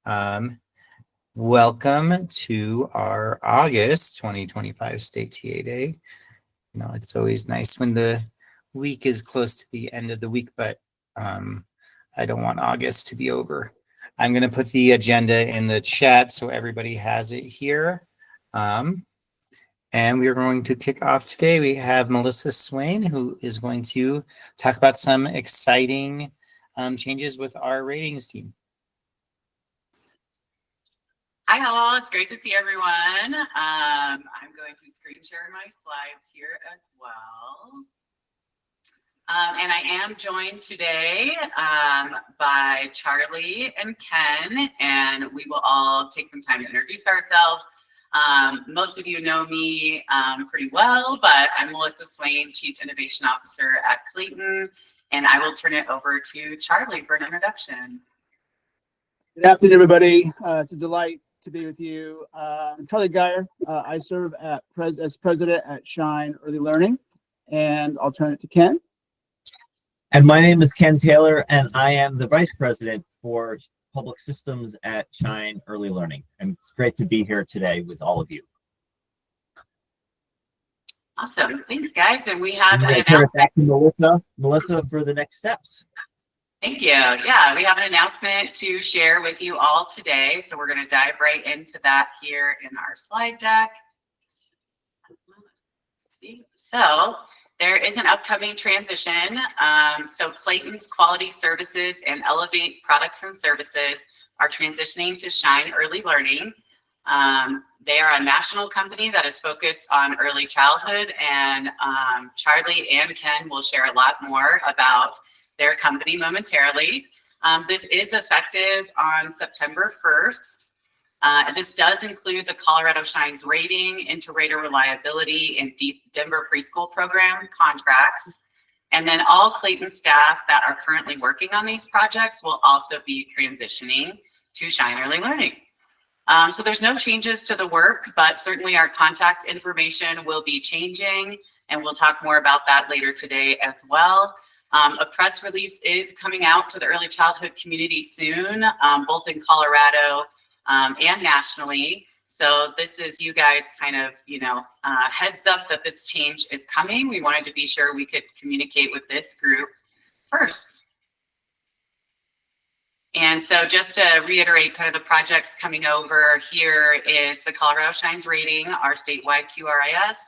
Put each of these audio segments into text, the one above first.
Um, Welcome to our August 2025 State TA Day. It's always nice when the week is close to the end of the week, but I don't want August to be over. I'm going to put the agenda in the chat so everybody has it here. And we are going to kick off today. We have Melissa Swain, who is going to talk about some exciting changes with our ratings team. Hi all, it's great to see everyone. I'm going to screen share my slides here as well. And I am joined today by Charlie and Ken, and we will all take some time to introduce ourselves. Most of you know me pretty well, but I'm Melissa Swain, Chief Innovation Officer at Clayton, and I will turn it over to Charlie for an introduction. Good afternoon, everybody. It's a delight to be with you. I'm Charlie Geyer. I serve as president at Shine Early Learning, and I'll turn it to Ken. And my name is Ken Taylor, and I am the vice president for public systems at Shine Early Learning. And it's great to be here today with all of you. Awesome. Thanks, guys. And we have an announcement. Turn it back to Melissa for the next steps. Thank you. Yeah, we have an announcement to share with you all today. So we're going to dive right into that here in our slide deck. So there is an upcoming transition. So Clayton's Quality Services and Elevate Products and Services are transitioning to Shine Early Learning. They are a national company that is focused on early childhood, and Charlie and Ken will share a lot more about their company momentarily. This is effective on September 1st. This does include the Colorado Shines Rating, Inter-Rater Reliability, and Denver Preschool Program contracts. And then all Clayton staff that are currently working on these projects will also be transitioning to Shine Early Learning. So there's no changes to the work, but certainly our contact information will be changing, and we'll talk more about that later today as well. A press release is coming out to the early childhood community soon, both in Colorado and nationally. So this is you guys kind of, heads up that this change is coming. We wanted to be sure we could communicate with this group first. And so just to reiterate kind of the projects coming over here is the Colorado Shines Rating, our statewide QRIS,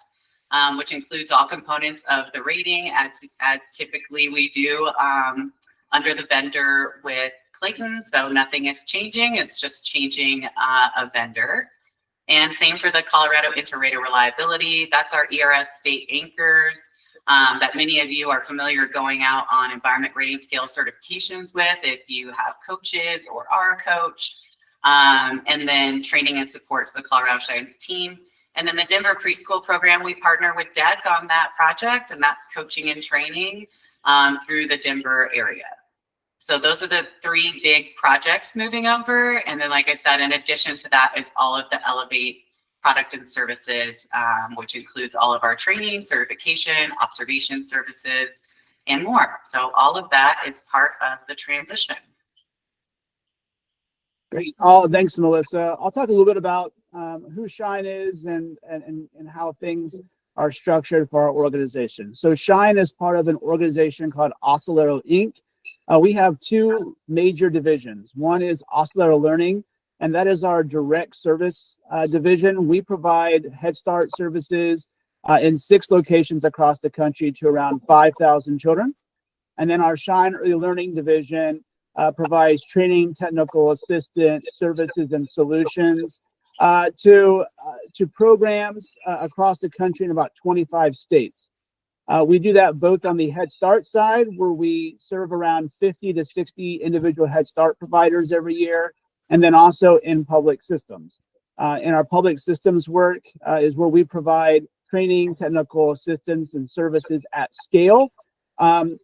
which includes all components of the rating as typically we do under the vendor with Clayton. So nothing is changing, it's just changing a vendor. And same for the Colorado Inter-Rater Reliability. That's our ERS state anchors that many of you are familiar going out on environment rating scale certifications with if you have coaches or are a coach. And then training and support to the Colorado Shines team. And then the Denver Preschool Program, we partner with DEC on that project, and that's coaching and training through the Denver area. So those are the three big projects moving over. And then, like I said, in addition to that is all of the Elevate product and services, which includes all of our training, certification, observation services, and more. So all of that is part of the transition. Great. Thanks, Melissa. I'll talk a little bit about who Shine is and how things are structured for our organization. So Shine is part of an organization called Oscillero Inc. We have two major divisions. One is Oscillero Learning, and that is our direct service division. We provide Head Start services in 6 locations across the country to around 5,000 children. And then our Shine Early Learning division provides training, technical assistance, services, and solutions to programs across the country in about 25 states. We do that both on the Head Start side, where we serve around 50 to 60 individual Head Start providers every year, and then also in public systems. In our public systems work is where we provide training, technical assistance, and services at scale. And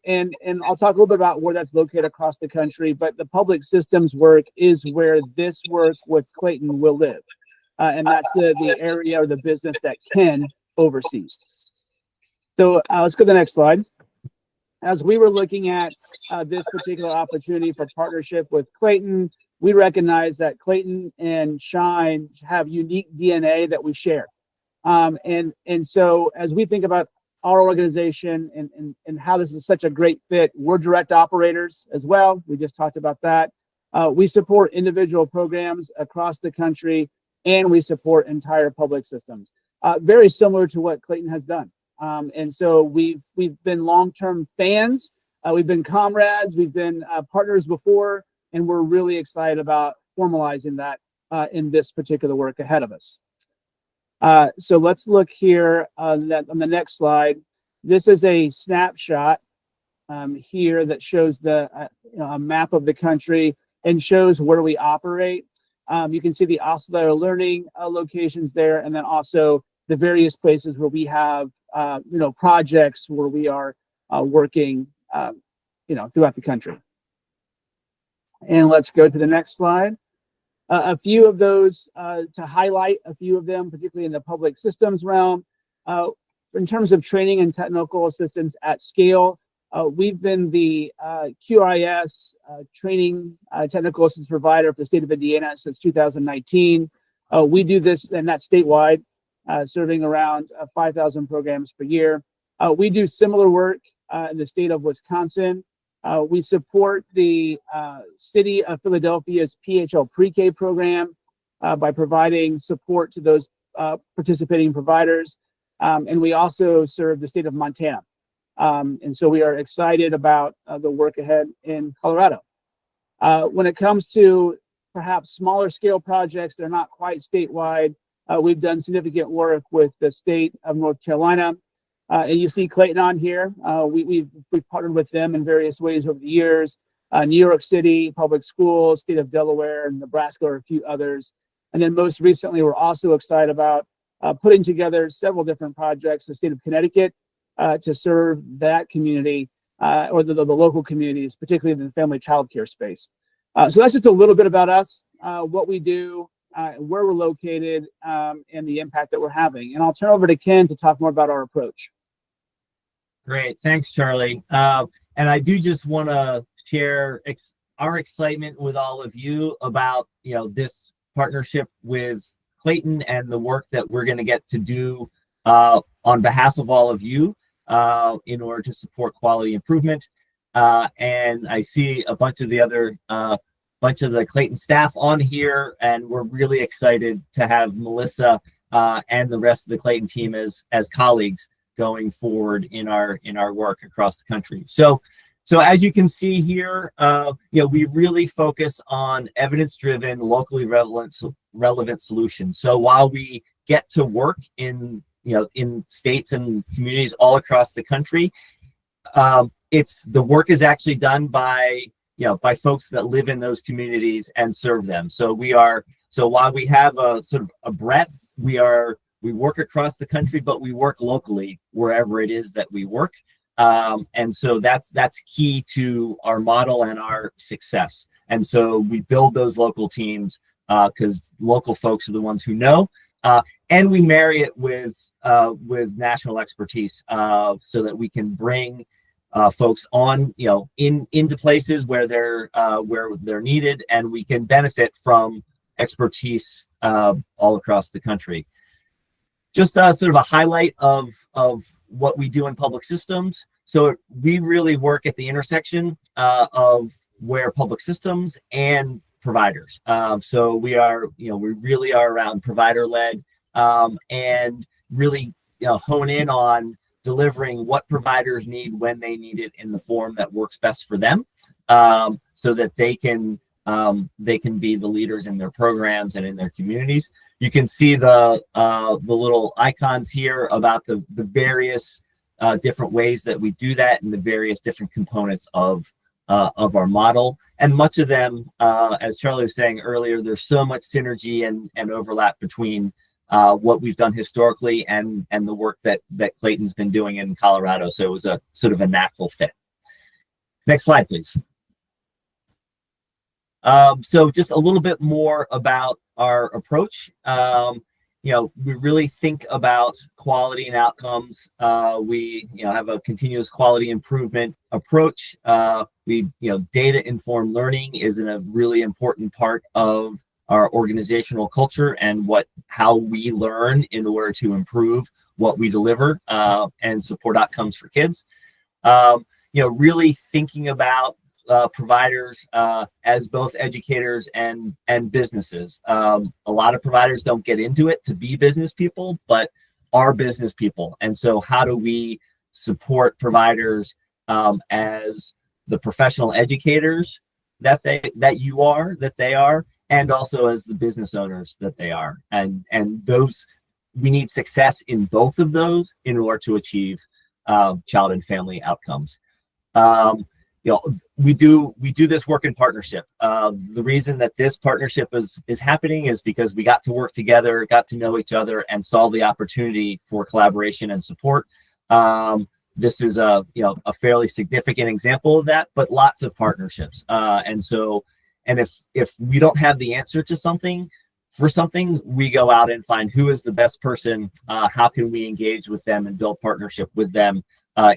I'll talk a little bit about where that's located across the country, but the public systems work is where this work with Clayton will live. And that's the area or the business that Ken oversees. So let's go to the next slide. As we were looking at this particular opportunity for partnership with Clayton, we recognize that Clayton and Shine have unique DNA that we share. And so as we think about our organization and how this is such a great fit, we're direct operators as well. We just talked about that. We support individual programs across the country, and we support entire public systems. Very similar to what Clayton has done. And so we've been long-term fans. We've been comrades. We've been partners before, and we're really excited about formalizing that in this particular work ahead of us. So let's look here on the next slide. This is a snapshot here that shows a map of the country and shows where we operate. You can see the Oscillator Learning locations there, and then also the various places where we have projects where we are working throughout the country. And let's go to the next slide. A few of those to highlight a few of them, particularly in the public systems realm. In terms of training and technical assistance at scale, we've been the QRIS training technical assistance provider for the state of Indiana since 2019. We do this, and that's statewide, serving around 5,000 programs per year. We do similar work in the state of Wisconsin. We support the city of Philadelphia's PHL pre-K program by providing support to those participating providers. And we also serve the state of Montana. And so we are excited about the work ahead in Colorado. When it comes to perhaps smaller scale projects that are not quite statewide, we've done significant work with the state of North Carolina. And you see Clayton on here. We've partnered with them in various ways over the years. New York City, Public Schools, state of Delaware, Nebraska, or a few others. And then most recently, we're also excited about putting together several different projects in the state of Connecticut to serve that community or the local communities, particularly in the family child care space. So that's just a little bit about us, what we do, where we're located, and the impact that we're having. And I'll turn over to Ken to talk more about our approach. Great, thanks, Charlie. And I do just want to share our excitement with all of you about this partnership with Clayton and the work that we're going to get to do on behalf of all of you in order to support quality improvement. And I see a bunch of the Clayton staff on here, and we're really excited to have Melissa and the rest of the Clayton team as colleagues going forward in our work across the country. So as you can see here, we really focus on evidence-driven, locally relevant solutions. So while we get to work in states and communities all across the country, the work is actually done by folks that live in those communities and serve them. So while we have a sort of a breadth, we work across the country, but we work locally wherever it is that we work. And so that's key to our model and our success. And so we build those local teams because local folks are the ones who know, and we marry it with national expertise so that we can bring folks on, into places where they're needed, and we can benefit from expertise all across the country. Just sort of a highlight of what we do in public systems. So we really work at the intersection of where public systems and providers. So we really are around provider-led and really hone in on delivering what providers need when they need it in the form that works best for them, so that they can be the leaders in their programs and in their communities. You can see the little icons here about the various different ways that we do that and the various different components of our model. And much of them, as Charlie was saying earlier, there's so much synergy and overlap between what we've done historically and the work that Clayton's been doing in Colorado. So it was a sort of a natural fit. Next slide, please. So just a little bit more about our approach. we really think about quality and outcomes. We have a continuous quality improvement approach. Data informed learning is a really important part of our organizational culture and how we learn in order to improve what we deliver and support outcomes for kids. Really thinking about providers as both educators and businesses. A lot of providers don't get into it to be business people, but are business people. And so how do we support providers as the professional educators that they are, and also as the business owners that they are. And those, we need success in both of those in order to achieve child and family outcomes. We do this work in partnership. The reason that this partnership is happening is because we got to work together, got to know each other, and saw the opportunity for collaboration and support. This is a fairly significant example of that, but lots of partnerships. And if we don't have the answer to something, we go out and find who is the best person, how can we engage with them and build partnership with them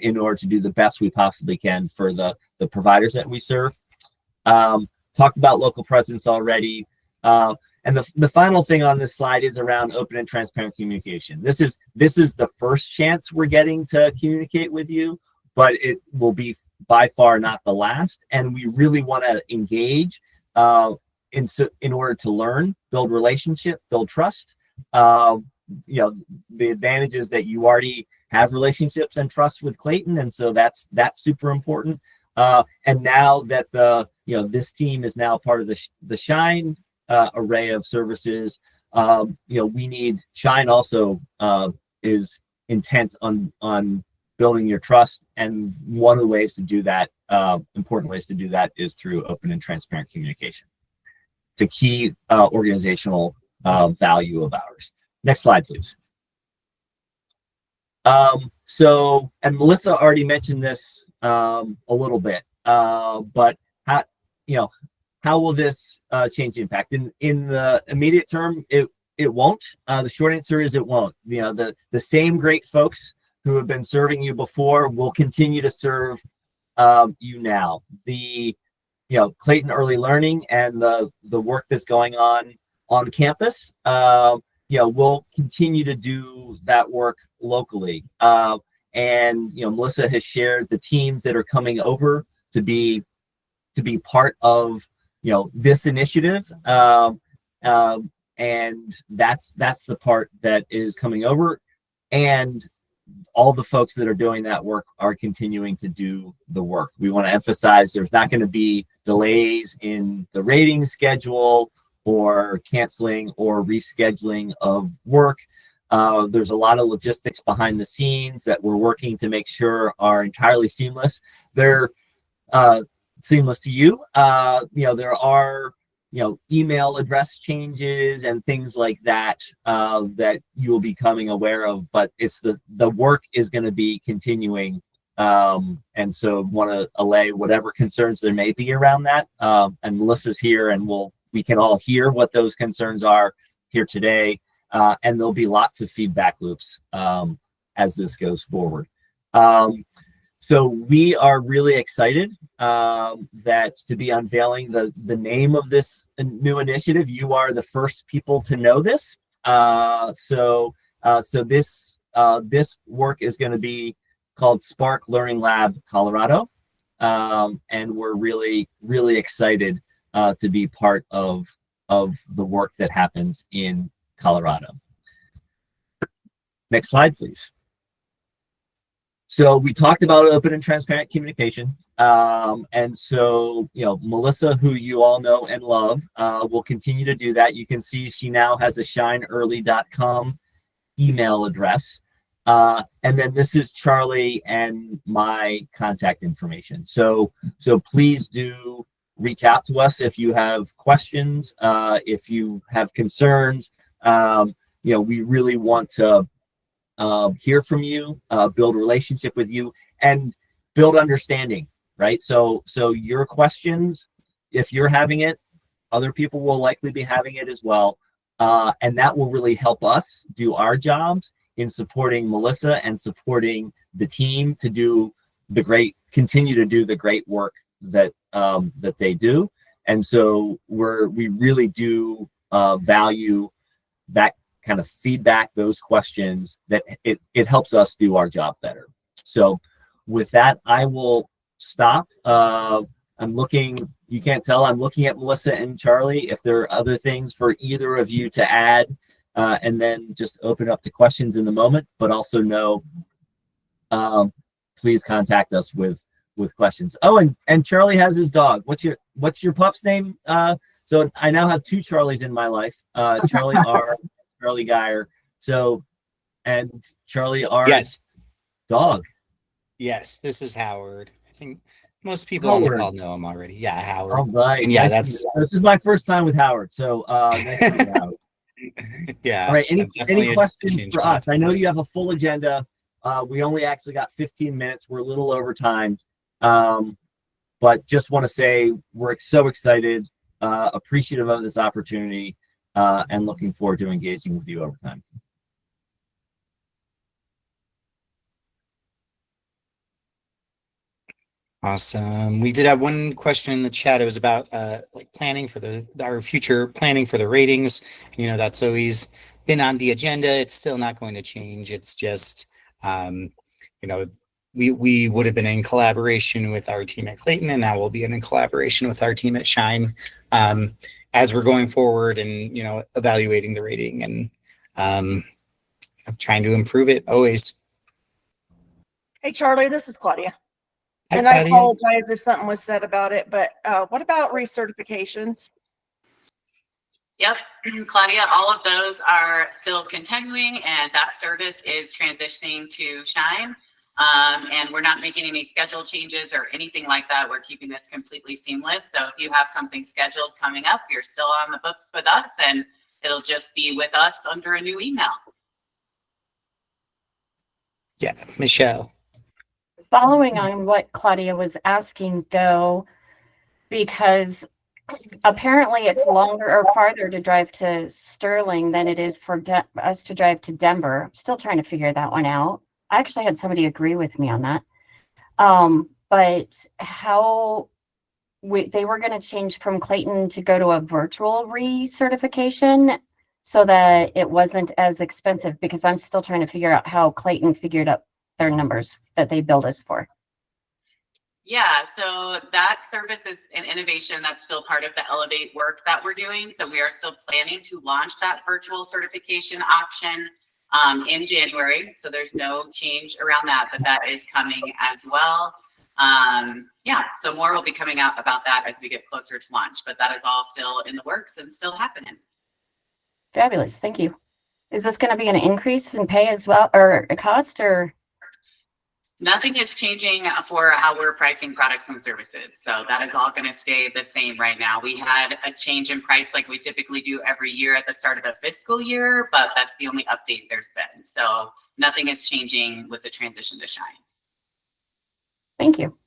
in order to do the best we possibly can for the providers that we serve. Talked about local presence already. And the final thing on this slide is around open and transparent communication. This is the first chance we're getting to communicate with you, but it will be by far not the last. And we really want to engage in order to learn, build relationship, build trust. The advantage is that you already have relationships and trust with Clayton, and so that's super important. And now that this team is now part of the Shine array of services, we need Shine also is intent on building your trust, and one of the ways to do that, important ways to do that, is through open and transparent communication. It's a key organizational value of ours. Next slide, please. And Melissa already mentioned this a little bit, but how will this change the impact? In the immediate term, it won't. The short answer is it won't. The same great folks who have been serving you before will continue to serve you now. The Clayton Early Learning and the work that's going on campus, we'll continue to do that work locally. And Melissa has shared the teams that are coming over to be part of this initiative, and that's the part that is coming over, and all the folks that are doing that work are continuing to do the work. We want to emphasize there's not going to be delays in the rating schedule or canceling or rescheduling of work. There's a lot of logistics behind the scenes that we're working to make sure are entirely seamless. They're seamless to you. There are email address changes and things like that that you will be becoming aware of, but it's the work is going to be continuing. And so want to allay whatever concerns there may be around that. And Melissa's here, and we can all hear what those concerns are here today. And there'll be lots of feedback loops as this goes forward. So we are really excited that to be unveiling the name of this new initiative. You are the first people to know this. So this work is going to be called Spark Learning Lab Colorado, and we're really, really excited to be part of the work that happens in Colorado. Next slide, please. So we talked about open and transparent communication. And so, Melissa, who you all know and love, will continue to do that. You can see she now has a shineearly.com email address. And then this is Charlie and my contact information. So please do reach out to us if you have questions, if you have concerns. We really want to hear from you, build a relationship with you, and build understanding, right? So your questions, if you're having it, other people will likely be having it as well. And that will really help us do our jobs in supporting Melissa and supporting the team to continue to do the great work that they do. And so we really do value that kind of feedback, those questions, that it helps us do our job better. So with that, I will stop. You can't tell, I'm looking at Melissa and Charlie if there are other things for either of you to add, and then just open up to questions in the moment, but also know, please contact us with questions. Oh, and Charlie has his dog. What's your pup's name? So I now have two Charlies in my life. Charlie R, Charlie Geyer. So, and Charlie R's Yes. dog. Yes, this is Howard. I think most people on the Howard. call know him already. Yeah, Howard. All right. And yeah, this is my first time with Howard. So nice to meet you, Howard. Yeah. All right. I'm definitely Any a questions change for us? I know podcast. you have a full agenda. We only actually got 15 minutes. We're a little over time. But just want to say we're so excited, appreciative of this opportunity, and looking forward to engaging with you over time. Awesome. We did have one question in the chat. It was about like planning for our future planning for the ratings. That's always been on the agenda. It's still not going to change. It's just we would have been in collaboration with our team at Clayton, and now we'll be in collaboration with our team at Shine as we're going forward and evaluating the rating and trying to improve it always. Hey, Charlie, this is Claudia. Hi, And I Claudia. apologize if something was said about it, but what about recertifications? Yep, Claudia, all of those are still continuing, and that service is transitioning to Shine. And we're not making any schedule changes or anything like that. We're keeping this completely seamless. So if you have something scheduled coming up, you're still on the books with us, and it'll just be with us under a new email. Yeah, Michelle. Following on what Claudia was asking, though, because apparently it's longer or farther to drive to Sterling than it is for us to drive to Denver. I'm still trying to figure that one out. I actually had somebody agree with me on that. But how they were going to change from Clayton to go to a virtual recertification so that it wasn't as expensive, because I'm still trying to figure out how Clayton figured out their numbers that they billed us for. Yeah, so that service is an innovation that's still part of the Elevate work that we're doing. So we are still planning to launch that virtual certification option in January. So there's no change around that, but that is coming as well. Yeah, so more will be coming out about that as we get closer to launch, but that is all still in the works and still happening. Fabulous. Thank you. Is this going to be an increase in pay as well, or a cost, or? Nothing is changing for how we're pricing products and services. So that is all going to stay the same right now. We had a change in price like we typically do every year at the start of the fiscal year, but that's the only update there's been. So nothing is changing with the transition to Shine. Thank you.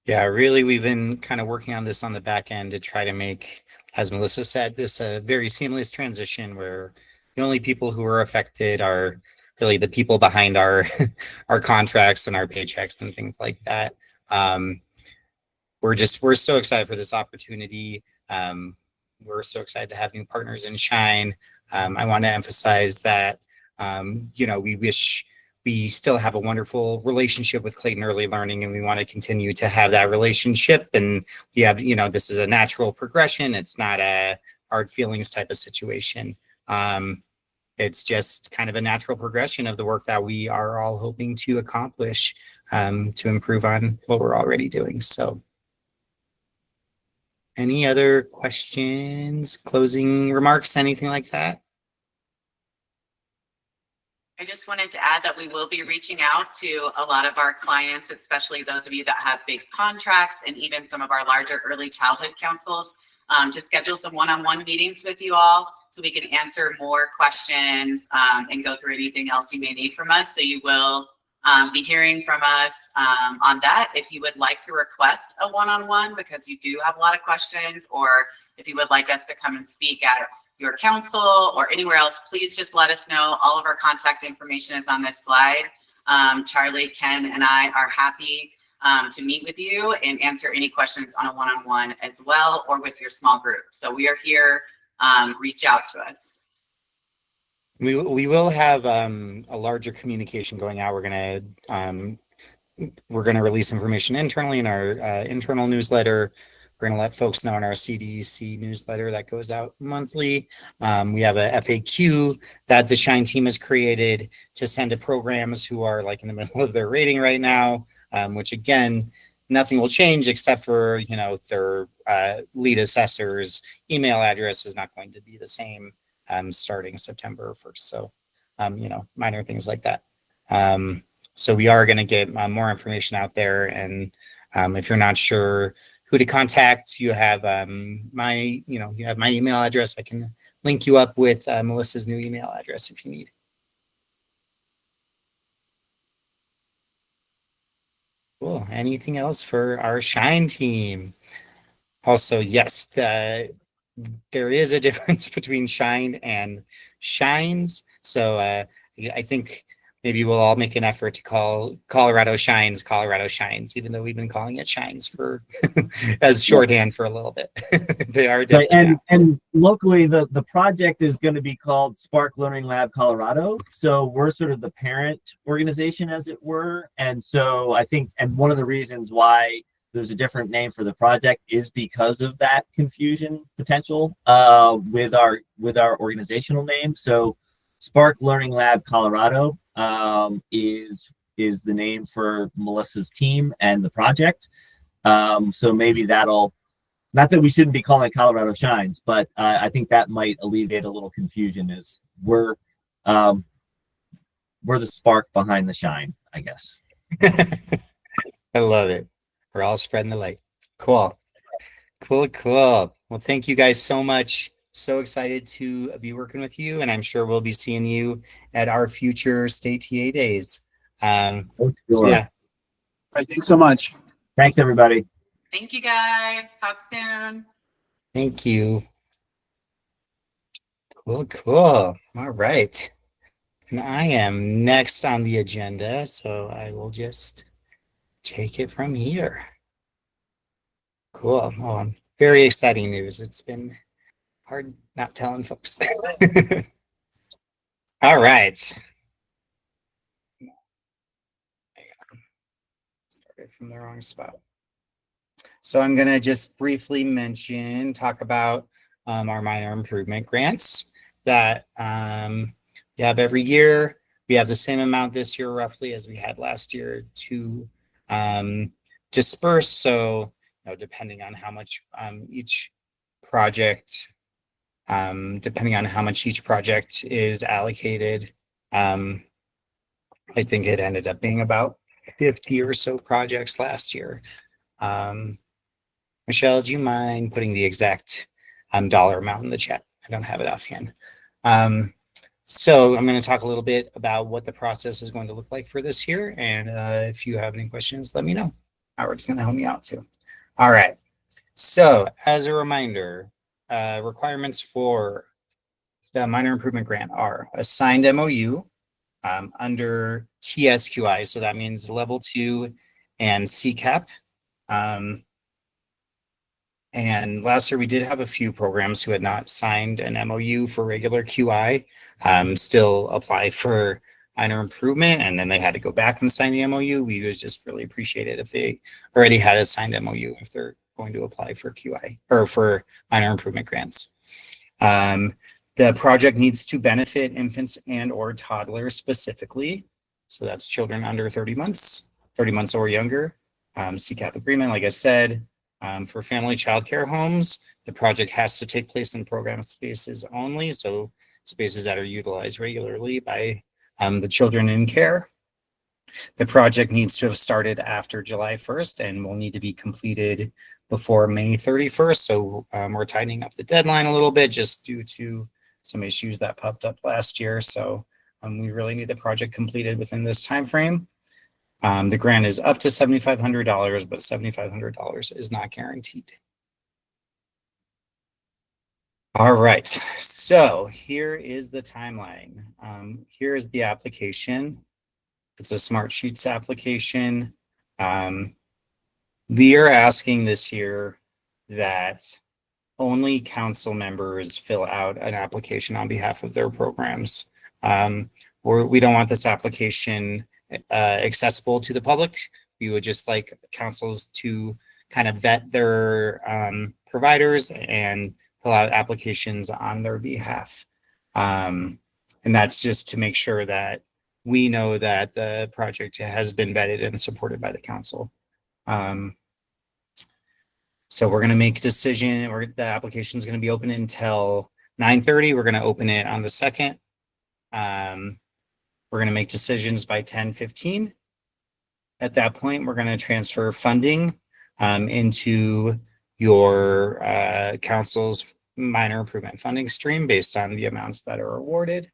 Yeah, really, we've been kind of working on this on the back end to try to make, as Melissa said, this a very seamless transition where the only people who are affected are really the people behind our our contracts and our paychecks and things like that. We're so excited for this opportunity. We're so excited to have new partners in Shine. I want to emphasize that we wish we still have a wonderful relationship with Clayton Early Learning, and we want to continue to have that relationship. And we have, this is a natural progression. It's not a hard feelings type of situation. It's just kind of a natural progression of the work that we are all hoping to accomplish to improve on what we're already doing. So any other questions, closing remarks, anything like that? I just wanted to add that we will be reaching out to a lot of our clients, especially those of you that have big contracts and even some of our larger early childhood councils, to schedule some one-on-one meetings with you all so we can answer more questions and go through anything else you may need from us. So you will be hearing from us on that. If you would like to request a one-on-one because you do have a lot of questions, or if you would like us to come and speak at your council or anywhere else, please just let us know. All of our contact information is on this slide. Charlie, Ken, and I are happy to meet with you and answer any questions on a one-on-one as well, or with your small group. So we are here. Reach out to us. We will have a larger communication going out. We're gonna release information internally in our internal newsletter. We're gonna let folks know in our CDC newsletter that goes out monthly. We have a FAQ that the Shine team has created to send to programs who are like in the middle of their rating right now, which again, nothing will change except for, you know, their lead assessor's email address is not going to be the same starting September 1st. So, you know, minor things like that. So we are going to get more information out there. And if you're not sure who to contact, you have my email address. I can link you up with Melissa's new email address if you need. Cool. Anything else for our Shine team? Also, yes, there is a difference between Shine and Shines. So I think maybe we'll all make an effort to call Colorado Shines, even though we've been calling it Shines for as shorthand for a little bit. They are different. Right, and locally, the project is going to be called Spark Learning Lab Colorado. So we're sort of the parent organization, as it were. And so I think, and one of the reasons why there's a different name for the project is because of that confusion potential with our organizational name. So Spark Learning Lab Colorado is the name for Melissa's team and the project. So maybe that'll, not that we shouldn't be calling it Colorado Shines, but I think that might alleviate a little confusion. As we're the spark behind the shine, I guess. I love it. We're all spreading the light. Cool. Well, thank you guys so much. So excited to be working with you, and I'm sure we'll be seeing you at our future state TA days. So yeah. All right, thanks so much. Thanks, everybody. Thank you, guys. Talk soon. Thank you. Cool. All right. And I am next on the agenda, so I will just take it from here. Cool. Oh, very exciting news. It's been hard not telling folks. All right. Started from the wrong spot. So I'm going to just briefly talk about our minor improvement grants that we have every year. We have the same amount this year roughly as we had last year to disperse. So, you know, depending on how much each project is allocated, I think it ended up being about 50 or so projects last year. Michelle, do you mind putting the exact dollar amount in the chat? I don't have it offhand. So I'm going to talk a little bit about what the process is going to look like for this year. And if you have any questions, let me know. Howard's going to help me out too. All right. So as a reminder, requirements for the minor improvement grant are a signed MOU under TSQI. So that means level 2 and CCAP. And last year we did have a few programs who had not signed an MOU for regular QI, still apply for minor improvement, and then they had to go back and sign the MOU. We would just really appreciate it if they already had a signed MOU if they're going to apply for QI or for minor improvement grants. The project needs to benefit infants and or toddlers specifically. So that's children under 30 months or younger. CCAP agreement, like I said. For family child care homes, the project has to take place in program spaces only, so spaces that are utilized regularly by the children in care. The project needs to have started after July 1st and will need to be completed before May 31st. So we're tightening up the deadline a little bit just due to some issues that popped up last year. So we really need the project completed within this time frame. The grant is up to $7,500, but $7,500 is not guaranteed. All right, so here is the timeline. Here is the application. It's a Smart Sheets application. We are asking this year that only council members fill out an application on behalf of their programs. We don't want this application accessible to the public. We would just like councils to kind of vet their providers and fill out applications on their behalf. And that's just to make sure that we know that the project has been vetted and supported by the council. So we're going to make a decision, or the application is going to be open until 9:30. We're going to open it on the 2nd. We're going to make decisions by 10:15. At that point, we're going to transfer funding into your council's minor improvement funding stream based on the amounts that are awarded.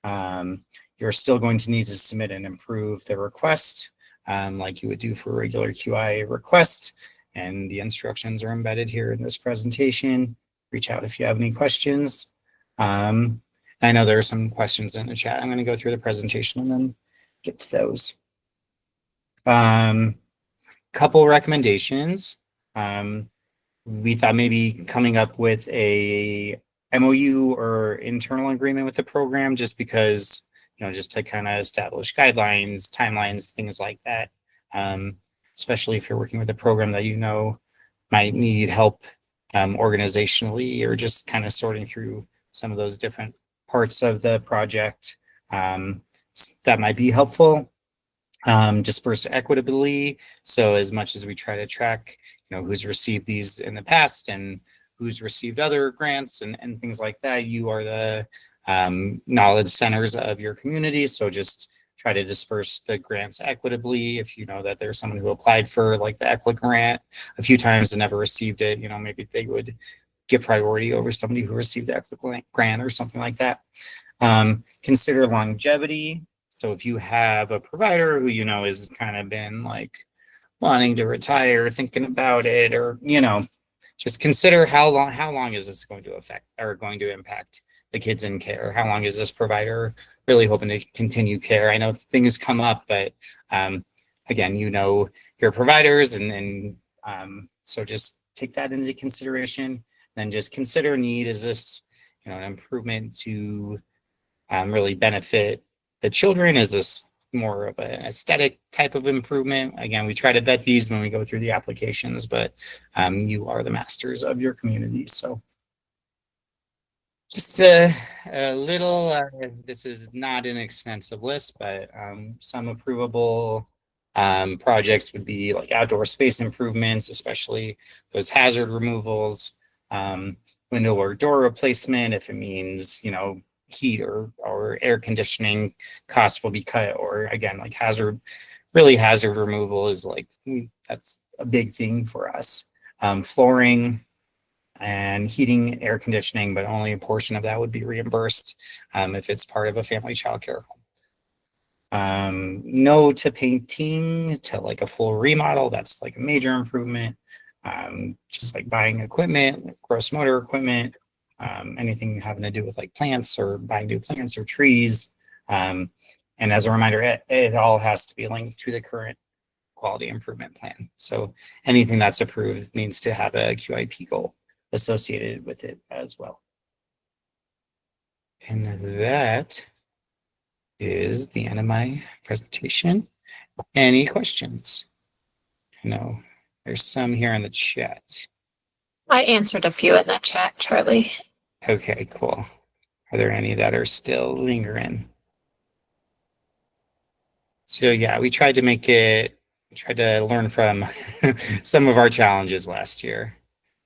You're still going to need to submit and approve the request like you would do for a regular QI request. And the instructions are embedded here in this presentation. Reach out if you have any questions. I know there are some questions in the chat. I'm going to go through the presentation and then get to those. Couple recommendations. We thought maybe coming up with a MOU or internal agreement with the program, just because, just to kind of establish guidelines, timelines, things like that. Especially if you're working with a program that might need help organizationally, or just kind of sorting through some of those different parts of the project. That might be helpful. Dispersed equitably. So as much as we try to track, who's received these in the past and who's received other grants and things like that, you are the knowledge centers of your community. So just try to disperse the grants equitably. If you know that there's someone who applied for like the ECLA grant a few times and never received it, maybe they would get priority over somebody who received the ECLA grant or something like that. Consider longevity. So if you have a provider who has kind of been like wanting to retire, thinking about it, or just consider how long is this going to affect or going to impact the kids in care? How long is this provider really hoping to continue care? I know things come up, but again, your providers, and so just take that into consideration. Then just consider need. Is this an improvement to really benefit the children? Is this more of an aesthetic type of improvement? Again, we try to vet these when we go through the applications, but you are the masters of your community. So just a little, this is not an extensive list, but some approvable projects would be like outdoor space improvements, especially those hazard removals, window or door replacement, if it means, heat or air conditioning costs will be cut, or again, like hazard removal is like, that's a big thing for us. Flooring and heating, air conditioning, but only a portion of that would be reimbursed if it's part of a family childcare home. No to painting to like a full remodel. That's like a major improvement. Just like buying equipment, like gross motor equipment, anything having to do with like plants or buying new plants or trees. And as a reminder, it all has to be linked to the current quality improvement plan. So anything that's approved needs to have a QIP goal associated with it as well. And that is the end of my presentation. Any questions? I know there's some here in the chat. I answered a few in the chat, Charlie. Okay, cool. Are there any that are still lingering? So yeah, we tried to learn from some of our challenges last year.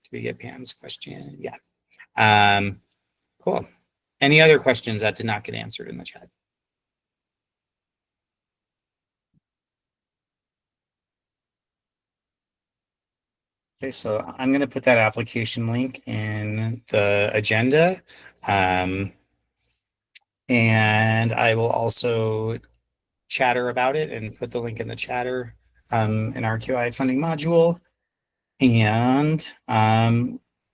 Did we get Pam's question? Yeah. Cool. Any other questions that did not get answered in the chat? Okay, so I'm going to put that application link in the agenda. And I will also chatter about it and put the link in the chatter in our QI funding module. And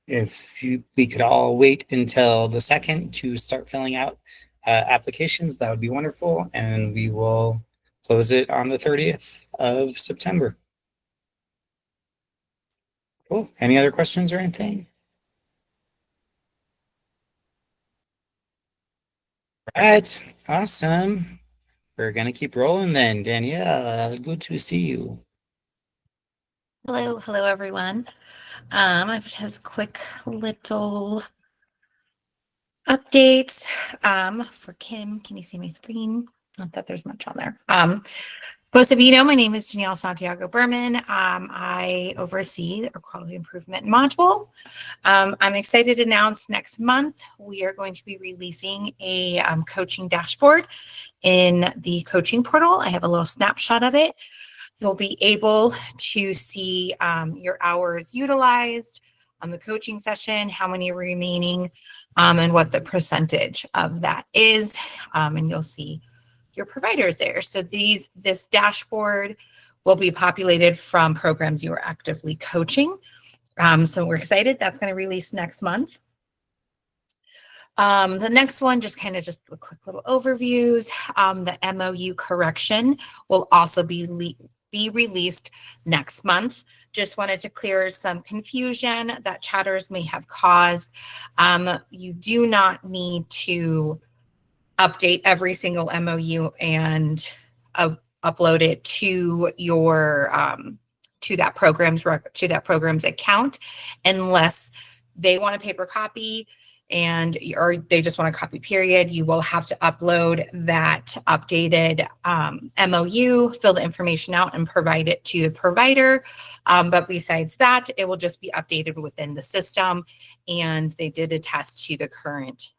if we could all wait until the 2nd to start filling out applications, that would be wonderful. And we will close it on the 30th of September. Cool. Any other questions or anything? All right. Awesome. We're going to keep rolling then. Danielle, good to see you. Hello, everyone. I've just quick little updates for Kim. Can you see my screen? Not that there's much on there. Most of you know my name is Danielle Santiago Berman. I oversee our quality improvement module. I'm excited to announce next month we are going to be releasing a coaching dashboard in the coaching portal. I have a little snapshot of it. You'll be able to see your hours utilized on the coaching session, how many are remaining, and what the percentage of that is. And you'll see your providers there. So this dashboard will be populated from programs you are actively coaching. So we're excited. That's going to release next month. The next one, just a quick little overviews. The MOU correction will also be released next month. Just wanted to clear some confusion that chatters may have caused. You do not need to update every single MOU and upload it to your to that program's account unless they want a paper copy or they just want a copy period. You will have to upload that updated MOU, fill the information out and provide it to the provider. But besides that, it will just be updated within the system, and they did attest to the current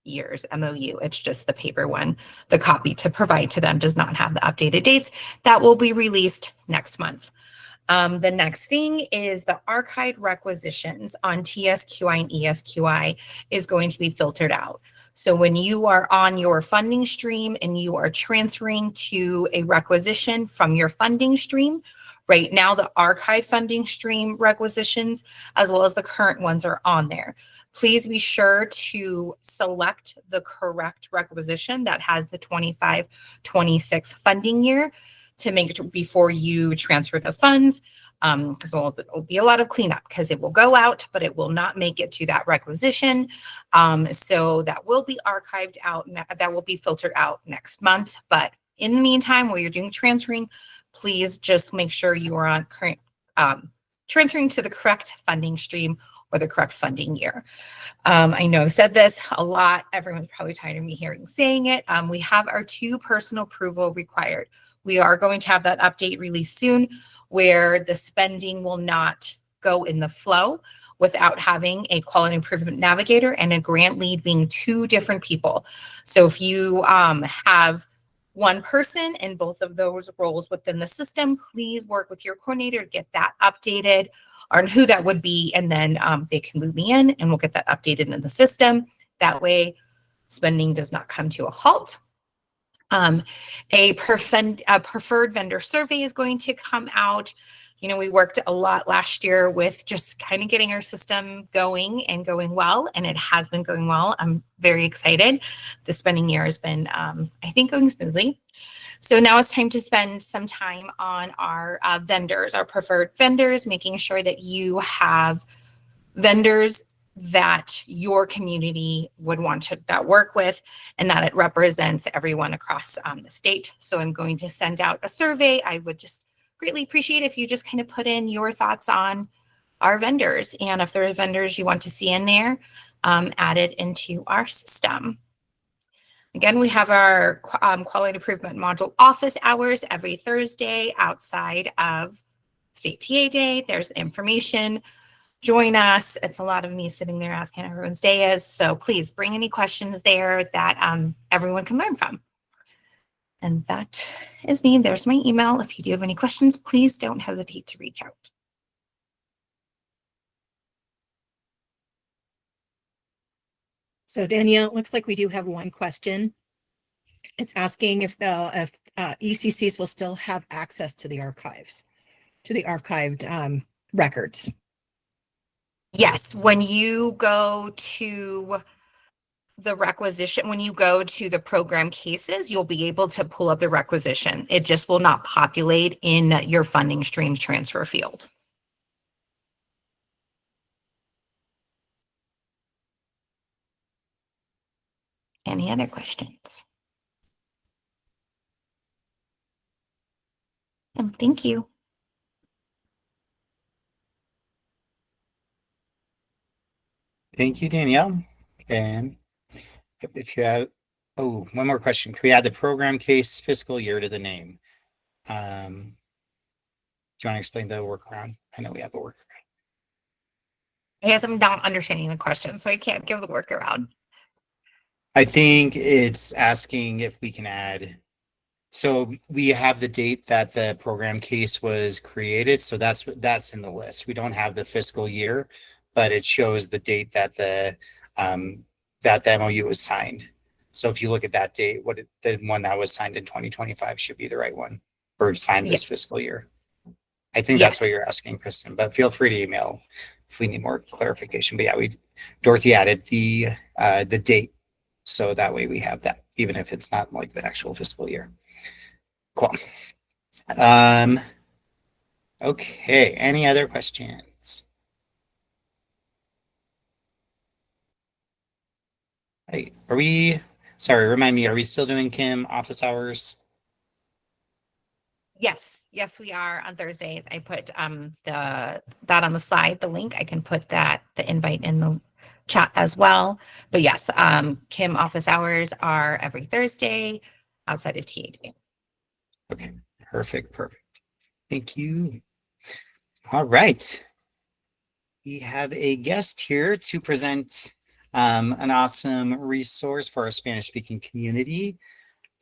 year's MOU. It's just the paper one. The copy to provide to them does not have the updated dates. That will be released next month. The next thing is the archived requisitions on TSQI and ESQI is going to be filtered out. So when you are on your funding stream and you are transferring to a requisition from your funding stream, right now the archive funding stream requisitions as well as the current ones are on there. Please be sure to select the correct requisition that has the 25-26 funding year to make it before you transfer the funds. So it'll be a lot of cleanup because it will go out, but it will not make it to that requisition. So that will be archived out, that will be filtered out next month. But in the meantime, while you're doing transferring, please just make sure you are on current transferring to the correct funding stream or the correct funding year. I know I've said this a lot. Everyone's probably tired of me saying it. We have our 2 personal approval required. We are going to have that update released soon where the spending will not go in the flow without having a quality improvement navigator and a grant lead being 2 different people. So if you have one person in both of those roles within the system, please work with your coordinator to get that updated or who that would be. And then they can loop me in and we'll get that updated in the system. That way spending does not come to a halt. A preferred vendor survey is going to come out. You know, we worked a lot last year with just kind of getting our system going and going well, and it has been going well. I'm very excited. The spending year has been, I think, going smoothly. So now it's time to spend some time on our vendors, our preferred vendors, making sure that you have vendors that your community would want to work with and that it represents everyone across the state. So I'm going to send out a survey. I would just greatly appreciate if you just kind of put in your thoughts on our vendors, and if there are vendors you want to see in there, added into our system. Again, we have our quality improvement module office hours every Thursday outside of State TA Day. There's information. Join us. It's a lot of me sitting there asking how everyone's day is. So please bring any questions there that everyone can learn from. And that is me. There's my email. If you do have any questions, please don't hesitate to reach out. So Danielle, it looks like we do have one question. It's asking if ECCs will still have access to the archives, to the archived records. Yes, when you go to the requisition, when you go to the program cases, you'll be able to pull up the requisition. It just will not populate in your funding streams transfer field. Any other questions? Thank you. Thank you, Danielle. And if you have, oh, one more question. Can we add the program case fiscal year to the name? Do you want to explain the workaround? I know we have a workaround. I guess I'm not understanding the question, so I can't give the workaround. I think it's asking if we can add. So we have the date that the program case was created. So that's in the list. We don't have the fiscal year, but it shows the date that the MOU was signed. So if you look at that date, the one that was signed in 2025 should be the right one, or signed this Yes. fiscal year. I think that's what Yes. you're asking, Kristen, but feel free to email if we need more clarification. But yeah, Dorothy added the date. So that way we have that, even if it's not like the actual fiscal year. Cool. Okay, any other questions? Hey, sorry, remind me, are we still doing Kim office hours? Yes, we are on Thursdays. I put that on the slide, the link. I can put the invite in the chat as well. But yes, Kim office hours are every Thursday outside of TA Day. Okay, perfect. Thank you. All right. We have a guest here to present an awesome resource for our Spanish-speaking community.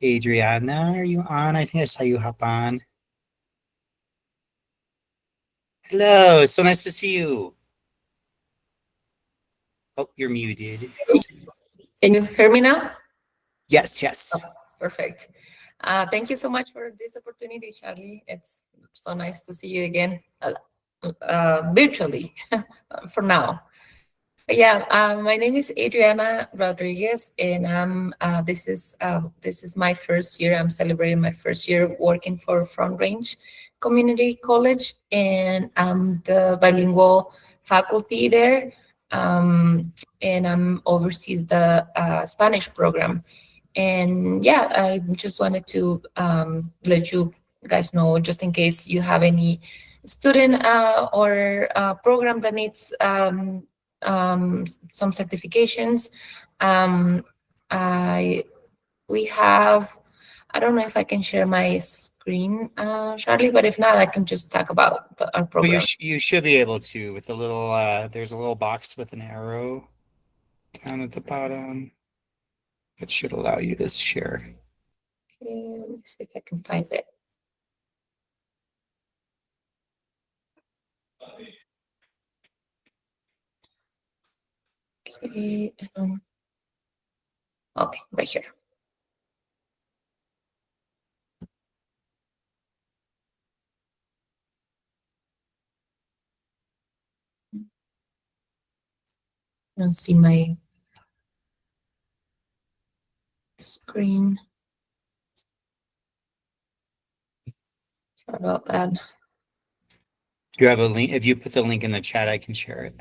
Adriana, are you on? I think I saw you hop on. Hello, so nice to see you. Oh, you're muted. Can you hear me now? Yes. Perfect. Thank you so much for this opportunity, Charlie. It's so nice to see you again, virtually for now. But yeah, my name is Adriana Rodriguez, and this is my first year. I'm celebrating my first year working for Front Range Community College, and I'm the bilingual faculty there. And I'm oversees the Spanish program. And yeah, I just wanted to let you guys know, just in case you have any student or program that needs some certifications. We have, I don't know if I can share my screen, Charlie, but if not, I can just talk about our program. Well, you should be able to with the little, there's a little box with an arrow down at the bottom. It should allow you to share. Okay, let me see if I can find it. Okay, okay, right here. I don't see my screen. Sorry about that. Do you have a link? If you put the link in the chat, I can share it.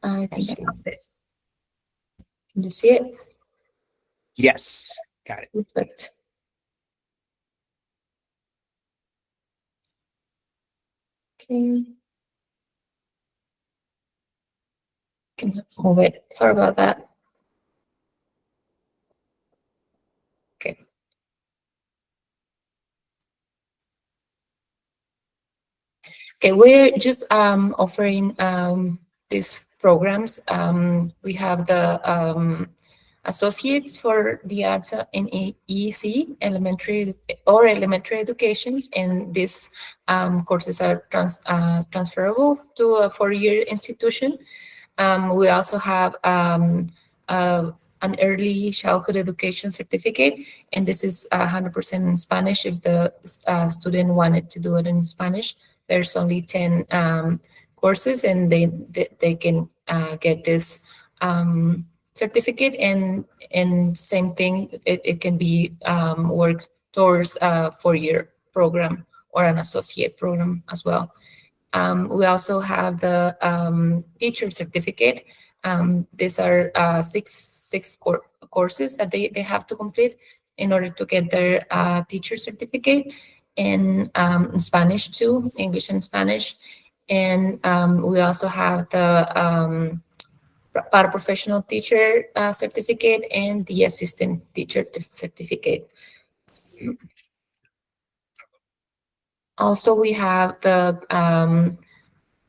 I think I have it. Can you see it? Yes, got it. Perfect. Okay. Can move it. Sorry about that. Okay. Okay, we're just offering these programs. We have the associates for the arts in EEC, elementary educations, and these courses are transferable to a four-year institution. We also have an early childhood education certificate, and this is 100% in Spanish. If the student wanted to do it in Spanish, there's only 10 courses, and they can get this certificate. And same thing, it can be worked towards a 4-year program or an associate program as well. We also have the teacher certificate. These are six courses that they have to complete in order to get their teacher certificate, in Spanish too, English and Spanish. And we also have the paraprofessional teacher certificate and the assistant teacher certificate. Also, we have the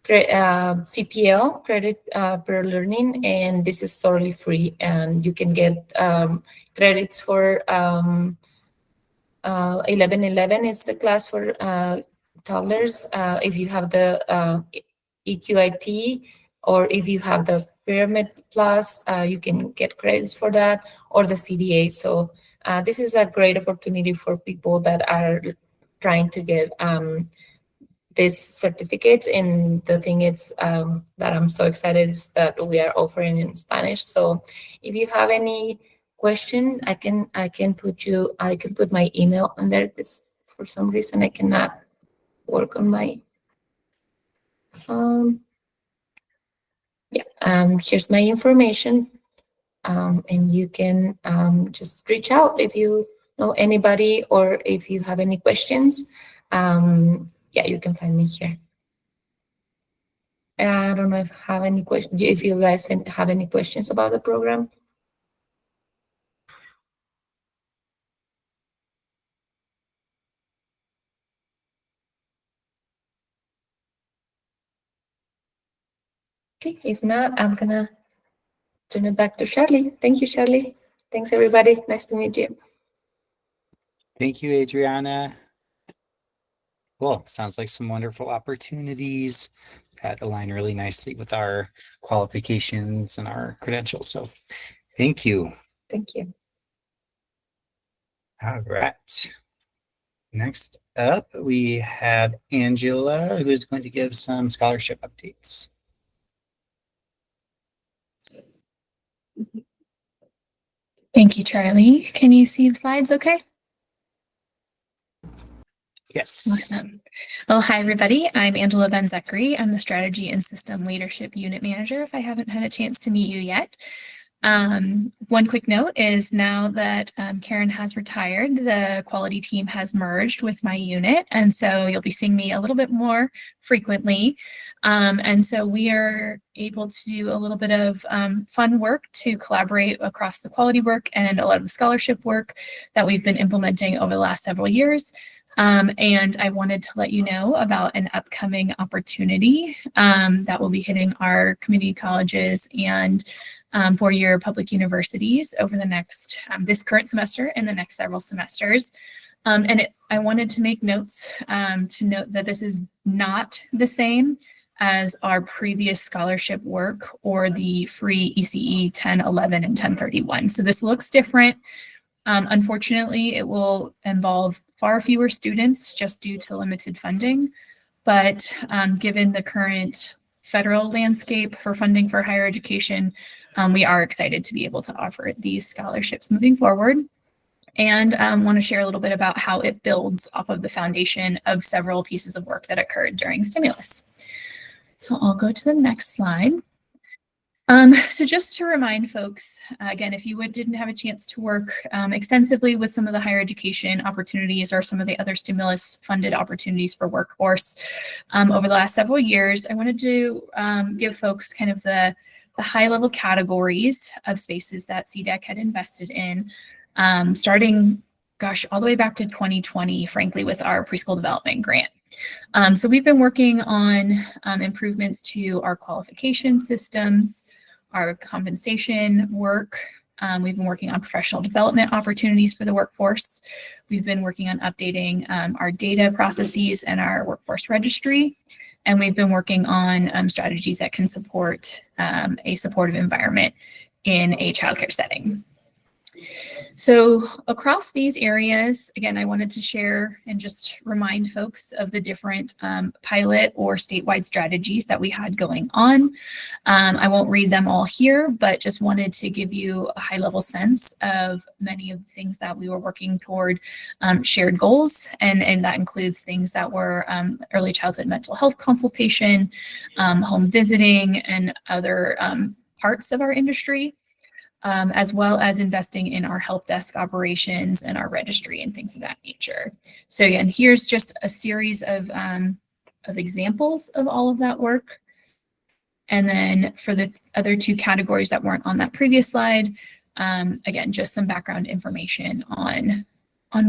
CPL, credit per learning, and this is totally free, and you can get credits for 1111 is the class for toddlers. If you have the EQIT, or if you have the Pyramid Plus, you can get credits for that, or the CDA. So this is a great opportunity for people that are trying to get this certificate. And the thing is that I'm so excited is that we are offering in Spanish. So if you have any question, I can put my email on there, because for some reason I cannot work on my phone. Here's my information, and you can just reach out if you know anybody, or if you have any questions. You can find me here. I don't know if I have any questions, if you guys have any questions about the program. Okay, if not, I'm gonna turn it back to Charlie. Thank you, Charlie. Thanks, everybody. Nice to meet you. Thank you, Adriana. Cool. Sounds like some wonderful opportunities that align really nicely with our qualifications and our credentials. So thank you. Thank you. All right. Next up, we have Angela, who is going to give some scholarship updates. Thank you, Charlie. Can you see the slides okay? Yes. Awesome. Well, hi, everybody. I'm Angela Ben-Zachary. I'm the Strategy and System Leadership Unit Manager, if I haven't had a chance to meet you yet. One quick note is, now that Karen has retired, the quality team has merged with my unit, and so you'll be seeing me a little bit more frequently. And so we are able to do a little bit of fun work to collaborate across the quality work and a lot of the scholarship work that we've been implementing over the last several years. And I wanted to let you know about an upcoming opportunity that will be hitting our community colleges and four-year public universities over the next, this current semester and the next several semesters. I wanted to make notes to note that this is not the same as our previous scholarship work or the free ECE 1011 and 1031. So this looks different. Unfortunately, it will involve far fewer students just due to limited funding. But given the current federal landscape for funding for higher education, we are excited to be able to offer these scholarships moving forward. And want to share a little bit about how it builds off of the foundation of several pieces of work that occurred during stimulus. So I'll go to the next slide. So just to remind folks, again, if you didn't have a chance to work extensively with some of the higher education opportunities or some of the other stimulus funded opportunities for workforce over the last several years, I wanted to give folks kind of the high level categories of spaces that CDEC had invested in, starting, all the way back to 2020, frankly, with our preschool development grant. So we've been working on improvements to our qualification systems, our compensation work. We've been working on professional development opportunities for the workforce. We've been working on updating our data processes and our workforce registry. And we've been working on strategies that can support a supportive environment in a childcare setting. So across these areas, again, I wanted to share and just remind folks of the different pilot or statewide strategies that we had going on. I won't read them all here, but just wanted to give you a high-level sense of many of the things that we were working toward, shared goals, and that includes things that were early childhood mental health consultation, home visiting, and other parts of our industry. As well as investing in our help desk operations and our registry and things of that nature. So again, here's just a series of examples of all of that work. And then for the other two categories that weren't on that previous slide, again, just some background information on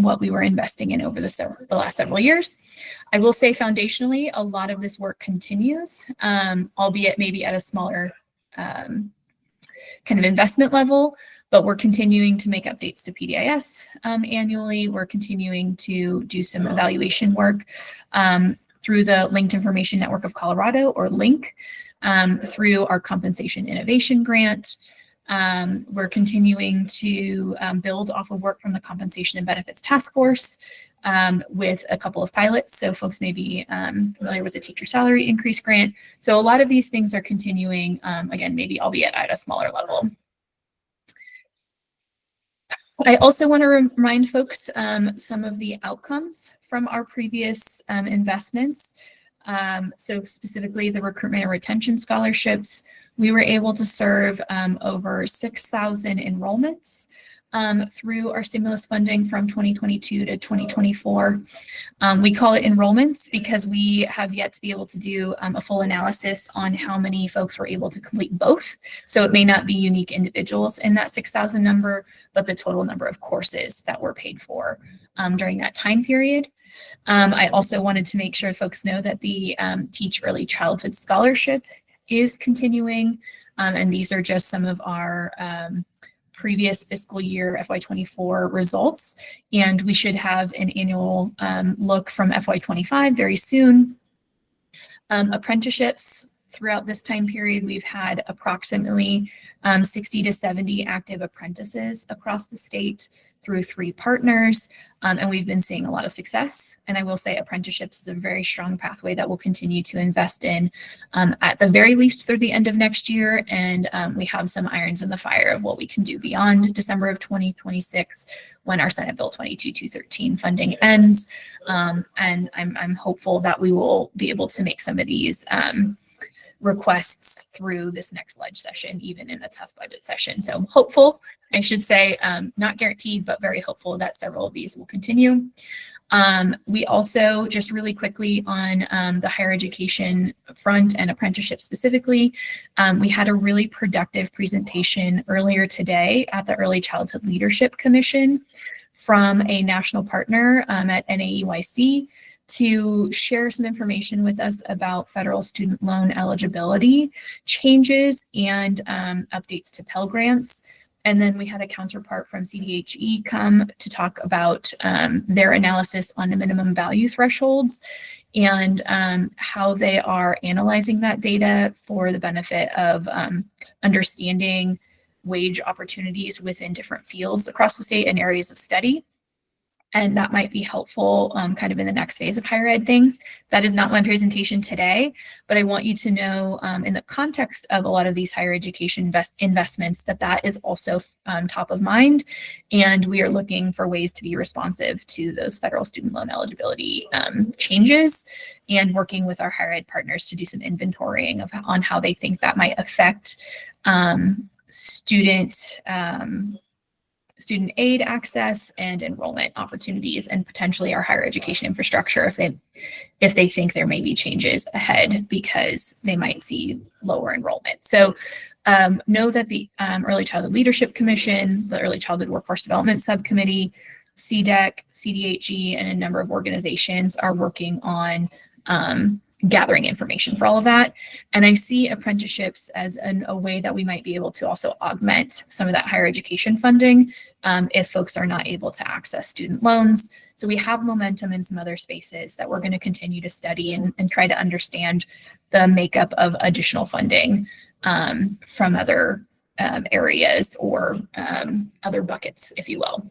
what we were investing in over the last several years. I will say foundationally, a lot of this work continues, albeit maybe at a smaller kind of investment level, but we're continuing to make updates to PDIS annually. We're continuing to do some evaluation work through the Linked Information Network of Colorado, or LINC, through our Compensation Innovation Grant. We're continuing to build off of work from the Compensation and Benefits Task Force with a couple of pilots. So folks may be familiar with the Teacher Salary Increase Grant. So a lot of these things are continuing, again, maybe albeit at a smaller level. I also want to remind folks some of the outcomes from our previous investments. So specifically the recruitment and retention scholarships, we were able to serve over 6,000 enrollments through our stimulus funding from 2022 to 2024. We call it enrollments because we have yet to be able to do a full analysis on how many folks were able to complete both. So it may not be unique individuals in that 6,000 number, but the total number of courses that were paid for during that time period. I also wanted to make sure folks know that the Teach Early Childhood Scholarship is continuing, and these are just some of our previous fiscal year FY24 results, and we should have an annual look from FY25 very soon. Apprenticeships throughout this time period, we've had approximately 60 to 70 active apprentices across the state through 3 partners, and we've been seeing a lot of success. And I will say apprenticeships is a very strong pathway that we'll continue to invest in at the very least through the end of next year. And we have some irons in the fire of what we can do beyond December of 2026 when our Senate Bill 22-213 funding ends. And I'm hopeful that we will be able to make some of these requests through this next ledge session, even in a tough budget session. So hopeful, I should say, not guaranteed, but very hopeful that several of these will continue. We also, just really quickly on the higher education front and apprenticeship specifically, we had a really productive presentation earlier today at the Early Childhood Leadership Commission from a national partner at NAEYC to share some information with us about federal student loan eligibility changes and updates to Pell Grants. And then we had a counterpart from CDHE come to talk about their analysis on the minimum value thresholds and how they are analyzing that data for the benefit of understanding wage opportunities within different fields across the state and areas of study. And that might be helpful kind of in the next phase of higher ed things. That is not my presentation today, but I want you to know in the context of a lot of these higher education investments that is also top of mind. And we are looking for ways to be responsive to those federal student loan eligibility changes and working with our higher ed partners to do some inventorying on how they think that might affect student aid access and enrollment opportunities, and potentially our higher education infrastructure if they think there may be changes ahead because they might see lower enrollment. So know that the Early Childhood Leadership Commission, the Early Childhood Workforce Development Subcommittee, CDEC, CDHE, and a number of organizations are working on gathering information for all of that. And I see apprenticeships as a way that we might be able to also augment some of that higher education funding if folks are not able to access student loans. So we have momentum in some other spaces that we're going to continue to study and try to understand the makeup of additional funding from other areas or other buckets, if you will.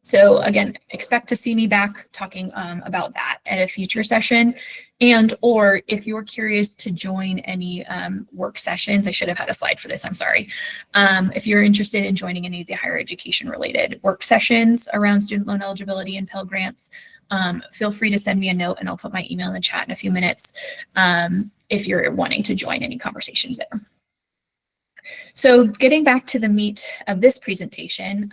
So again, expect to see me back talking about that at a future session. And or if you're curious to join any work sessions, I should have had a slide for this, I'm sorry. If you're interested in joining any of the higher education related work sessions around student loan eligibility and Pell Grants, feel free to send me a note and I'll put my email in the chat in a few minutes if you're wanting to join any conversations there. So getting back to the meat of this presentation,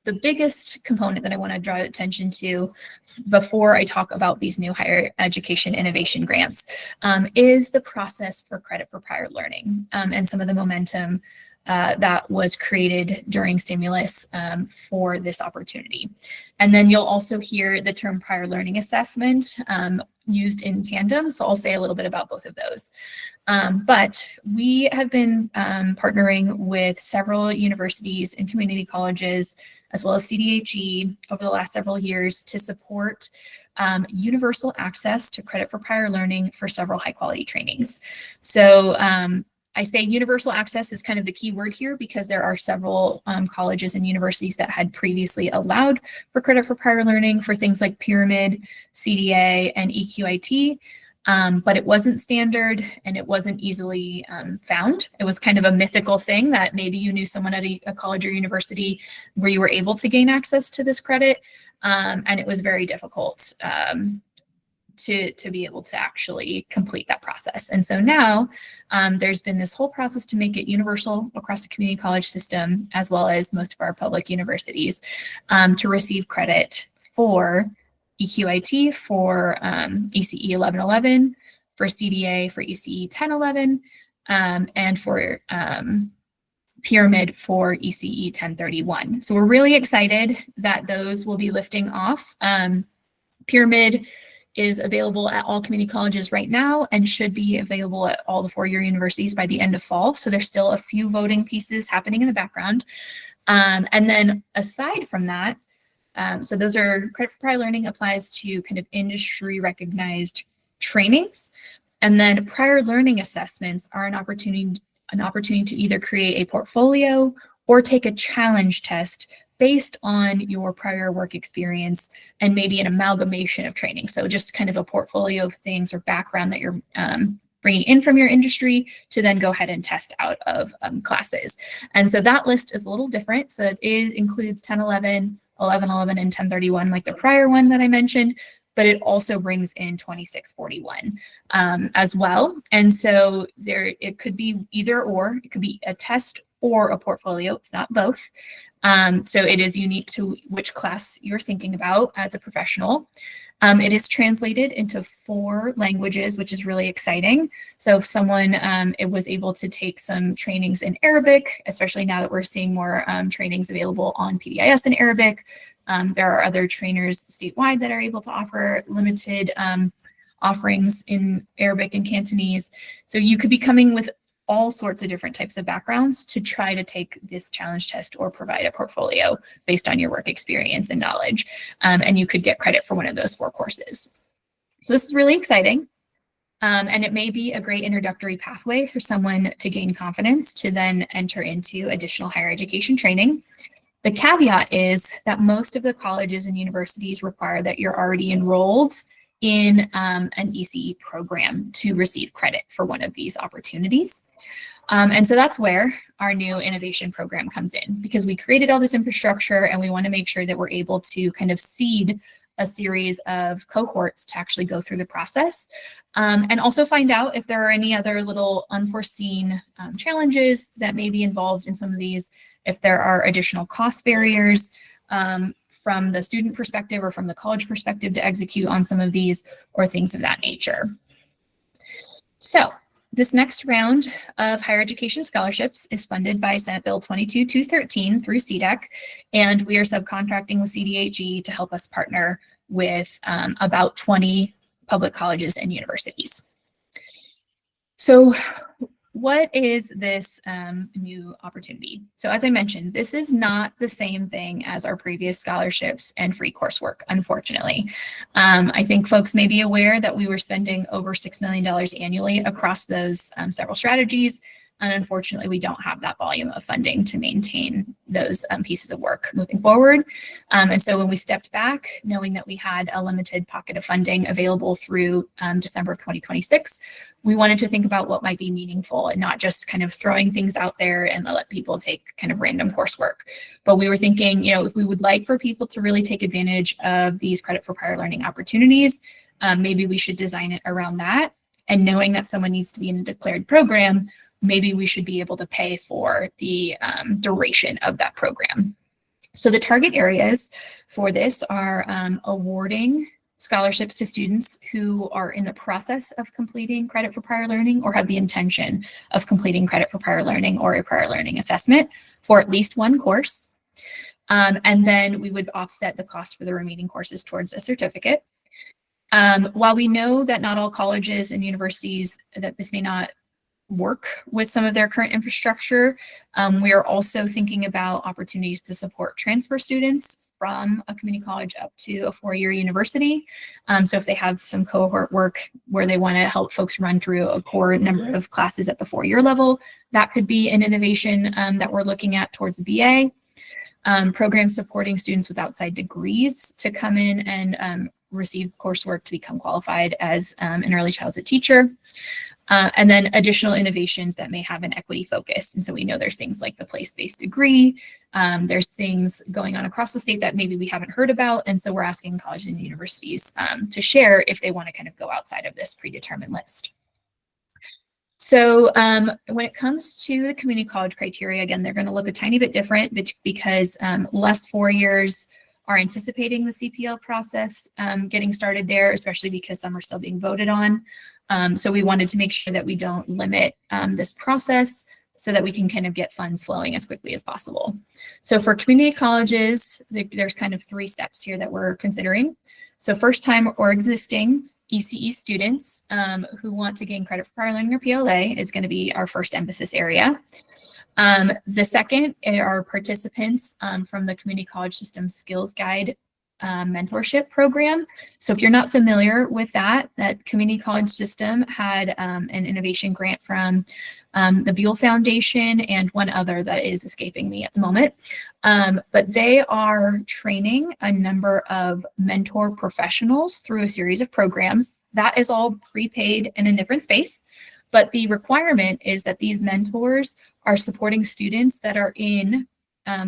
the biggest component that I want to draw attention to before I talk about these new higher education innovation grants is the process for credit for prior learning and some of the momentum that was created during stimulus for this opportunity. And then you'll also hear the term prior learning assessment used in tandem. So I'll say a little bit about both of those. But we have been partnering with several universities and community colleges, as well as CDHE over the last several years to support universal access to credit for prior learning for several high quality trainings. So I say universal access is kind of the key word here because there are several colleges and universities that had previously allowed for credit for prior learning for things like Pyramid, CDA, and EQIT. But it wasn't standard and it wasn't easily found. It was kind of a mythical thing that maybe you knew someone at a college or university where you were able to gain access to this credit. And it was very difficult to be able to actually complete that process. And so now there's been this whole process to make it universal across the community college system, as well as most of our public universities, to receive credit for EQIT, for ECE 1111, for CDA, for ECE 1011, and for Pyramid for ECE 1031. So we're really excited that those will be lifting off. Pyramid is available at all community colleges right now and should be available at all the four-year universities by the end of fall. So there's still a few voting pieces happening in the background. And then aside from that, so those are credit for prior learning applies to kind of industry recognized trainings. And then prior learning assessments are an opportunity to either create a portfolio or take a challenge test based on your prior work experience and maybe an amalgamation of training. So just kind of a portfolio of things or background that you're bringing in from your industry to then go ahead and test out of classes. And so that list is a little different. So it includes 1011, 1111, and 1031, like the prior one that I mentioned, but it also brings in 2641 as well. And so it could be either or, it could be a test or a portfolio. It's not both. So it is unique to which class you're thinking about as a professional. It is translated into 4 languages, which is really exciting. So if someone it was able to take some trainings in Arabic, especially now that we're seeing more trainings available on PDIS in Arabic, there are other trainers statewide that are able to offer limited offerings in Arabic and Cantonese. So you could be coming with all sorts of different types of backgrounds to try to take this challenge test or provide a portfolio based on your work experience and knowledge. And you could get credit for one of those 4 courses. So this is really exciting. And it may be a great introductory pathway for someone to gain confidence to then enter into additional higher education training. The caveat is that most of the colleges and universities require that you're already enrolled in an ECE program to receive credit for one of these opportunities. And so that's where our new innovation program comes in, because we created all this infrastructure and we want to make sure that we're able to kind of seed a series of cohorts to actually go through the process and also find out if there are any other little unforeseen challenges that may be involved in some of these, if there are additional cost barriers from the student perspective or from the college perspective to execute on some of these, or things of that nature. So this next round of higher education scholarships is funded by Senate Bill 22213 through CDEC, and we are subcontracting with CDHE to help us partner with about 20 public colleges and universities. So what is this new opportunity? So as I mentioned, this is not the same thing as our previous scholarships and free coursework, unfortunately. I think folks may be aware that we were spending over $6 million annually across those several strategies. And unfortunately, we don't have that volume of funding to maintain those pieces of work moving forward. And so when we stepped back, knowing that we had a limited pocket of funding available through December of 2026, we wanted to think about what might be meaningful and not just kind of throwing things out there and let people take kind of random coursework. But we were thinking, if we would like for people to really take advantage of these credit for prior learning opportunities, maybe we should design it around that. And knowing that someone needs to be in a declared program, maybe we should be able to pay for the duration of that program. So the target areas for this are awarding scholarships to students who are in the process of completing credit for prior learning or have the intention of completing credit for prior learning or a prior learning assessment for at least one course. And then we would offset the cost for the remaining courses towards a certificate. While we know that not all colleges and universities, that this may not work with some of their current infrastructure, we are also thinking about opportunities to support transfer students from a community college up to a four-year university. So if they have some cohort work where they want to help folks run through a core number of classes at the four-year level, that could be an innovation that we're looking at towards the BA. Programs supporting students with outside degrees to come in and receive coursework to become qualified as an early childhood teacher. And then additional innovations that may have an equity focus. And so we know there's things like the place-based degree. There's things going on across the state that maybe we haven't heard about. And so we're asking colleges and universities to share if they want to kind of go outside of this predetermined list. So when it comes to the community college criteria, again, they're going to look a tiny bit different because less 4 years are anticipating the CPL process getting started there, especially because some are still being voted on. So we wanted to make sure that we don't limit this process so that we can kind of get funds flowing as quickly as possible. So for community colleges, there's kind of 3 steps here that we're considering. So first time or existing ECE students who want to gain credit for prior learning or PLA is going to be our first emphasis area. The second are participants from the Community College System Skills Guide mentorship program. So if you're not familiar with that community college system had an innovation grant from the Buell Foundation and one other that is escaping me at the moment. But they are training a number of mentor professionals through a series of programs. That is all prepaid in a different space. But the requirement is that these mentors are supporting students that are in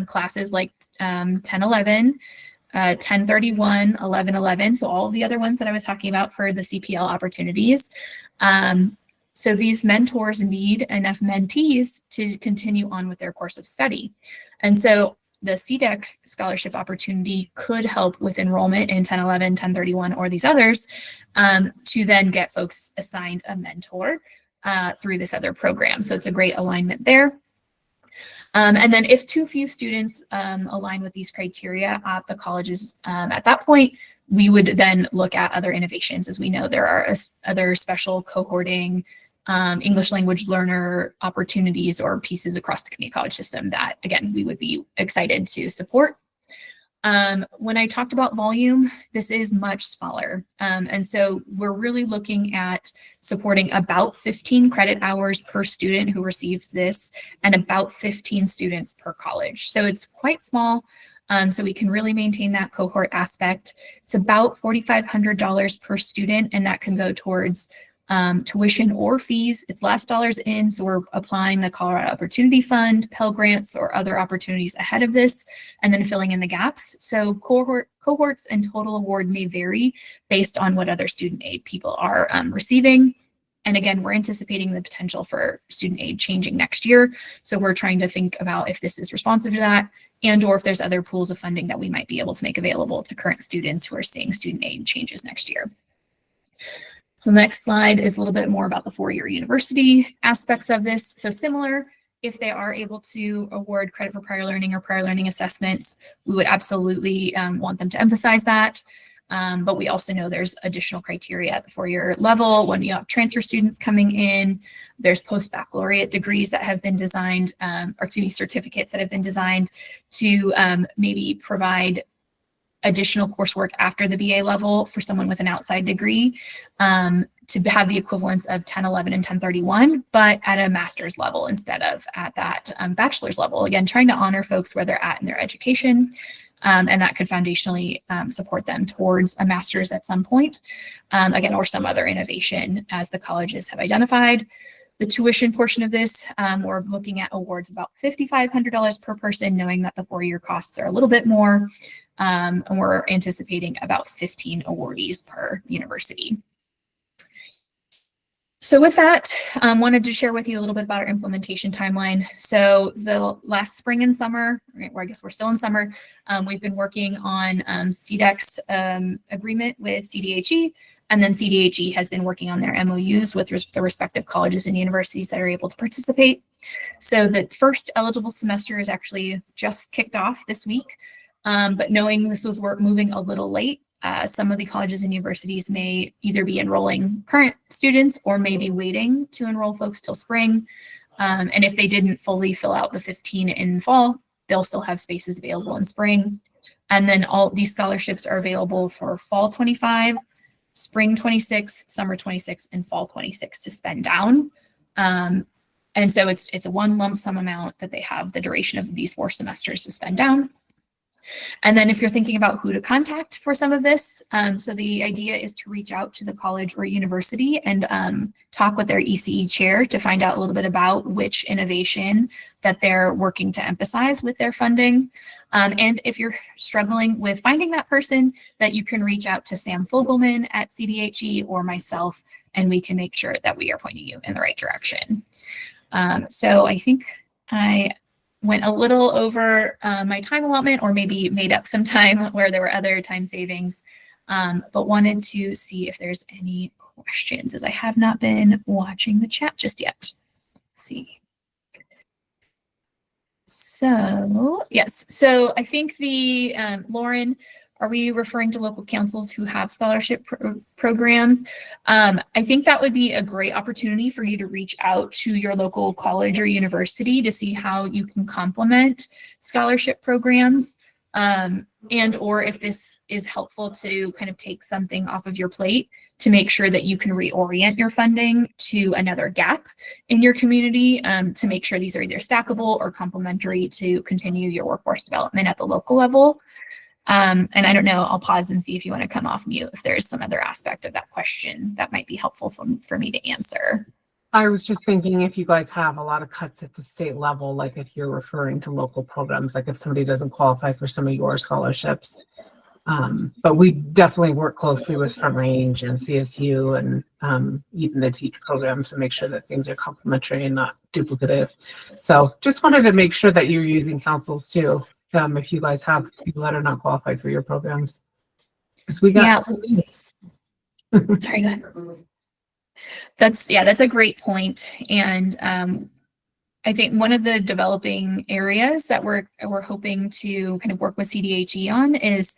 classes like 1011, 1031, 1111. So all of the other ones that I was talking about for the CPL opportunities. So these mentors need enough mentees to continue on with their course of study. And so the CDEC scholarship opportunity could help with enrollment in 1011, 1031, or these others to then get folks assigned a mentor through this other program. So it's a great alignment there. And then if too few students align with these criteria at the colleges at that point, we would then look at other innovations. As we know, there are other special cohorting English language learner opportunities or pieces across the community college system that, again, we would be excited to support. When I talked about volume, this is much smaller. And so we're really looking at supporting about 15 credit hours per student who receives this and about 15 students per college. So it's quite small. So we can really maintain that cohort aspect. It's about $4,500 per student, and that can go towards tuition or fees. It's last dollars in, so we're applying the Colorado Opportunity Fund, Pell Grants, or other opportunities ahead of this, and then filling in the gaps. So cohorts and total award may vary based on what other student aid people are receiving. And again, we're anticipating the potential for student aid changing next year. So we're trying to think about if this is responsive to that, and or if there's other pools of funding that we might be able to make available to current students who are seeing student aid changes next year. So the next slide is a little bit more about the four-year university aspects of this. So similar, if they are able to award credit for prior learning or prior learning assessments, we would absolutely want them to emphasize that. But we also know there's additional criteria at the four-year level when you have transfer students coming in. There's post-baccalaureate degrees that have been designed, or excuse me, certificates that have been designed to maybe provide additional coursework after the BA level for someone with an outside degree to have the equivalence of 1011 and 1031, but at a master's level instead of at that bachelor's level. Again, trying to honor folks where they're at in their education, and that could foundationally support them towards a master's at some point, again, or some other innovation as the colleges have identified. The tuition portion of this, we're looking at awards about $5,500 per person, knowing that the 4-year costs are a little bit more, and we're anticipating about 15 awardees per university. So with that, wanted to share with you a little bit about our implementation timeline. So the last spring and summer, or I guess we're still in summer, we've been working on CDEC's agreement with CDHE, and then CDHE has been working on their MOUs with the respective colleges and universities that are able to participate. So the first eligible semester is actually just kicked off this week, but knowing this was moving a little late, some of the colleges and universities may either be enrolling current students or maybe waiting to enroll folks till spring. And if they didn't fully fill out the 15 in fall, they'll still have spaces available in spring. And then all these scholarships are available for fall 25, spring 26, summer 26, and fall 26 to spend down. And so it's a one lump sum amount that they have the duration of these 4 semesters to spend down. And then if you're thinking about who to contact for some of this, so the idea is to reach out to the college or university and talk with their ECE chair to find out a little bit about which innovation that they're working to emphasize with their funding. And if you're struggling with finding that person, that you can reach out to Sam Fogelman at CDHE or myself, and we can make sure that we are pointing you in the right direction. So I think I went a little over my time allotment, or maybe made up some time where there were other time savings, but wanted to see if there's any questions, as I have not been watching the chat just yet. Let's see. So yes, so I think the Lauren, are we referring to local councils who have scholarship programs? I think that would be a great opportunity for you to reach out to your local college or university to see how you can complement scholarship programs, and or if this is helpful to kind of take something off of your plate to make sure that you can reorient your funding to another gap in your community, to make sure these are either stackable or complementary to continue your workforce development at the local level. And I don't know, I'll pause and see if you want to come off mute if there's some other aspect of that question that might be helpful for me to answer. I was just thinking if you guys have a lot of cuts at the state level, like if you're referring to local programs, like if somebody doesn't qualify for some of your scholarships. But we definitely work closely with Front Range and CSU and even the teach programs to make sure that things are complementary and not duplicative. So just wanted to make sure that you're using councils too. If you guys have people that are not qualified for your programs. Because we got Sorry, go ahead. That's a great point. And I think one of the developing areas that we're hoping to kind of work with CDHE on is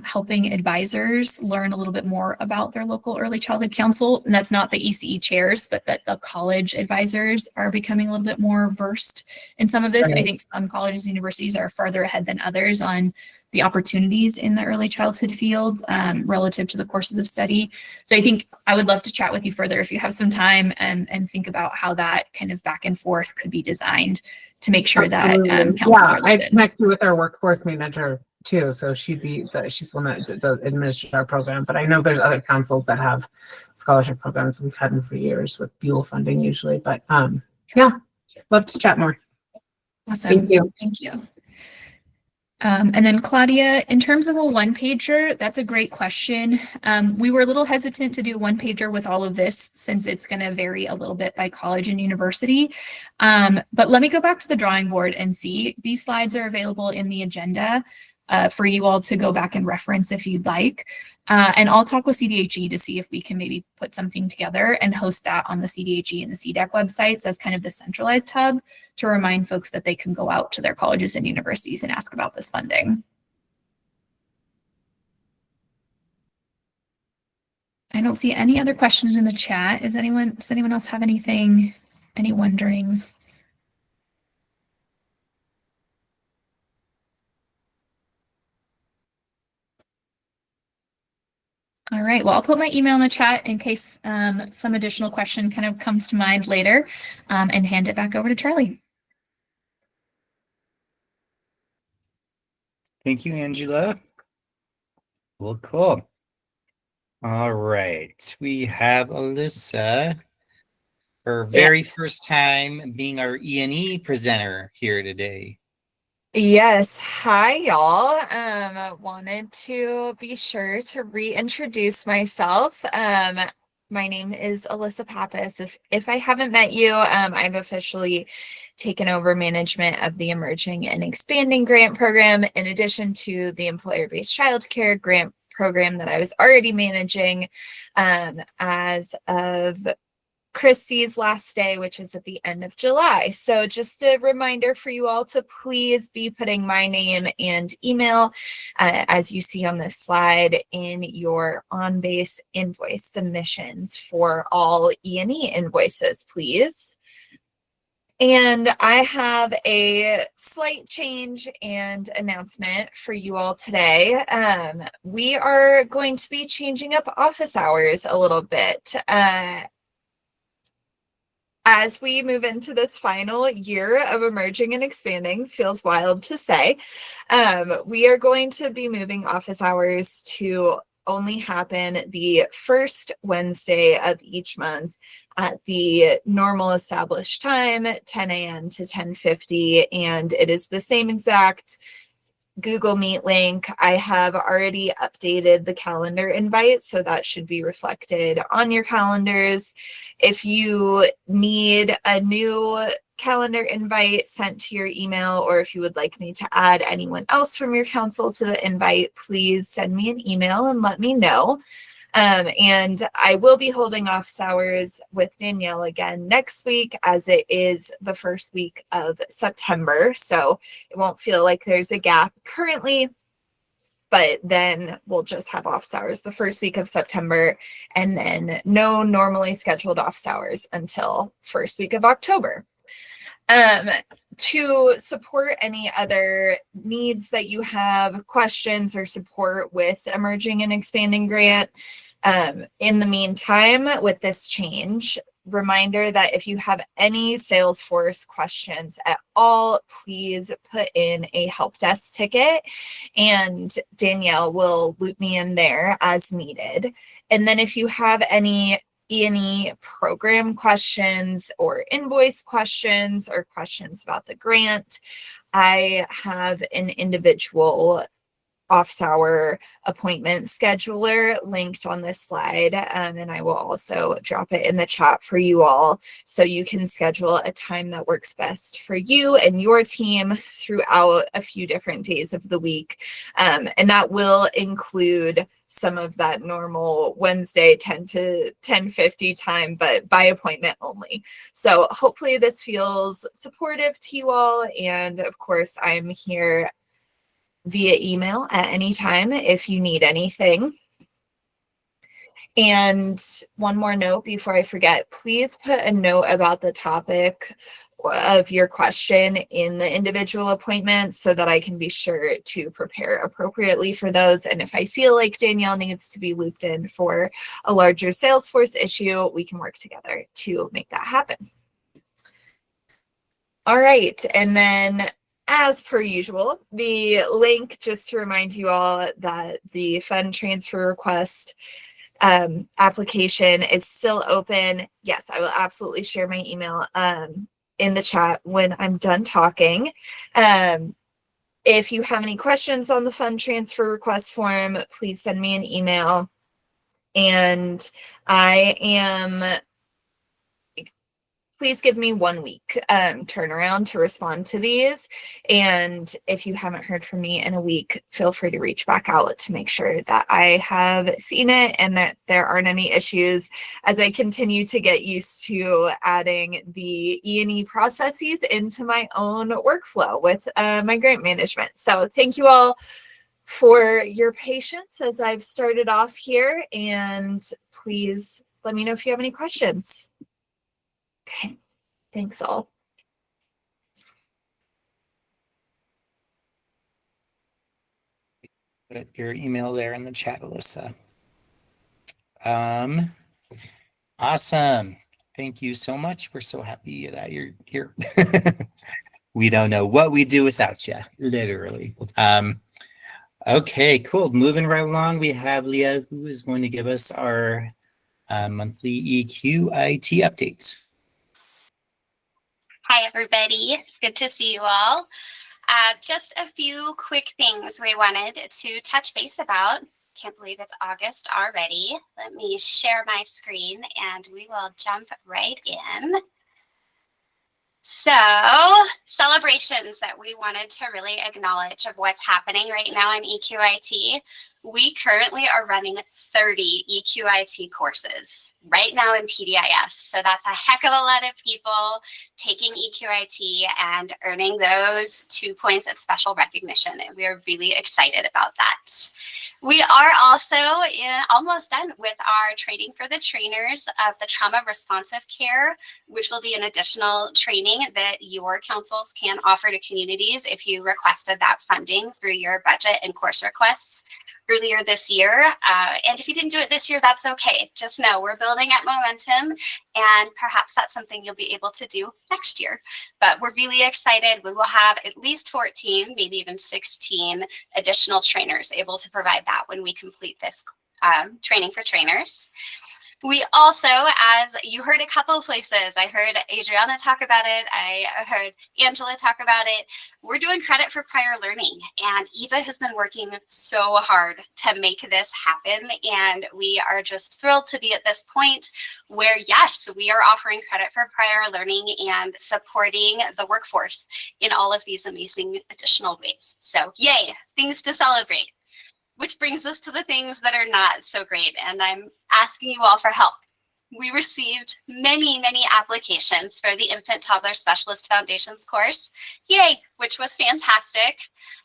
helping advisors learn a little bit more about their local early childhood council. And that's not the ECE chairs, but that the college advisors are becoming a little bit more versed in some of this. Right. I think some colleges and universities are farther ahead than others on the opportunities in the early childhood field relative to the courses of study. So I think I would love to chat with you further if you have some time and think about how that kind of back and forth could be designed to make sure that councils are I connected with our workforce manager too, so she's one that administers our program. But I know there's other councils that have scholarship programs. We've had them for years with Buell funding usually. But yeah, love to chat more. Awesome. Thank you. And then Claudia, in terms of a one-pager, that's a great question. We were a little hesitant to do a one-pager with all of this since it's going to vary a little bit by college and university. But let me go back to the drawing board and see. These slides are available in the agenda for you all to go back and reference if you'd like. And I'll talk with CDHE to see if we can maybe put something together and host that on the CDHE and the CDEC websites as kind of the centralized hub to remind folks that they can go out to their colleges and universities and ask about this funding. I don't see any other questions in the chat. Does anyone else have anything, any wonderings? All right. Well, I'll put my email in the chat in case some additional question kind of comes to mind later, and hand it back over to Charlie. Thank you, Angela. Well, cool. All right. We have Alyssa, her very Yes. first time being our E&E presenter here today. Yes. Hi, y'all. Wanted to be sure to reintroduce myself. My name is Alyssa Pappas. If I haven't met you, I've officially taken over management of the Emerging and Expanding Grant Program, in addition to the Employer-Based Childcare Grant Program that I was already managing, as of Christie's last day, which is at the end of July. So just a reminder for you all to please be putting my name and email, as you see on this slide, in your on-base invoice submissions for all E&E invoices, please. And I have a slight change and announcement for you all today. We are going to be changing up office hours a little bit. As we move into this final year of Emerging and Expanding, feels wild to say, we are going to be moving office hours to only happen the first Wednesday of each month at the normal established time, 10 a.m. to 10:50, and it is the same exact Google Meet link. I have already updated the calendar invite, so that should be reflected on your calendars. If you need a new calendar invite sent to your email, or if you would like me to add anyone else from your council to the invite, please send me an email and let me know. And I will be holding office hours with Danielle again next week, as it is the first week of September. So it won't feel like there's a gap currently, but then we'll just have office hours the first week of September, and then no normally scheduled office hours until first week of October. To support any other needs that you have, questions or support with Emerging and Expanding Grant, in the meantime, with this change, reminder that if you have any Salesforce questions at all, please put in a help desk ticket and Danielle will loop me in there as needed. And then if you have any E&E program questions or invoice questions or questions about the grant, I have an individual office hour appointment scheduler linked on this slide, and I will also drop it in the chat for you all, so you can schedule a time that works best for you and your team throughout a few different days of the week, and that will include some of that normal Wednesday 10 to 10:50 time, but by appointment only. So hopefully this feels supportive to you all, and of course I'm here via email at any time if you need anything. And one more note before I forget, please put a note about the topic of your question in the individual appointment so that I can be sure to prepare appropriately for those. And if I feel like Danielle needs to be looped in for a larger Salesforce issue, we can work together to make that happen. All right, and then as per usual, the link, just to remind you all that the fund transfer request application is still open. Yes, I will absolutely share my email in the chat when I'm done talking. If you have any questions on the fund transfer request form, please send me an email. And please give me 1 week turnaround to respond to these. And if you haven't heard from me in a week, feel free to reach back out to make sure that I have seen it and that there aren't any issues as I continue to get used to adding the E&E processes into my own workflow with my grant management. So thank you all for your patience as I've started off here, and please let me know if you have any questions. Okay, thanks all. Put your email there in the chat, Alyssa. Awesome. Thank you so much. We're so happy that you're here. We don't know what we do without you, literally. Okay, cool. Moving right along, we have Leah, who is going to give us our monthly EQIT updates. Hi, everybody. Good to see you all. Just a few quick things we wanted to touch base about. Can't believe it's August already. Let me share my screen and we will jump right in. So, celebrations that we wanted to really acknowledge of what's happening right now in EQIT. We currently are running 30 EQIT courses right now in PDIS. So that's a heck of a lot of people taking EQIT and earning those 2 points of special recognition. And we are really excited about that. We are also almost done with our training for the trainers of the trauma responsive care, which will be an additional training that your councils can offer to communities if you requested that funding through your budget and course requests earlier this year. And if you didn't do it this year, that's okay. Just know we're building at momentum and perhaps that's something you'll be able to do next year. But we're really excited. We will have at least 14, maybe even 16 additional trainers able to provide that when we complete this training for trainers. We also, as you heard a couple of places, I heard Adriana talk about it, I heard Angela talk about it, we're doing credit for prior learning. And Eva has been working so hard to make this happen. And we are just thrilled to be at this point where, yes, we are offering credit for prior learning and supporting the workforce in all of these amazing additional ways. So yay, things to celebrate. Which brings us to the things that are not so great, and I'm asking you all for help. We received many, many applications for the Infant Toddler Specialist Foundations course, yay, which was fantastic.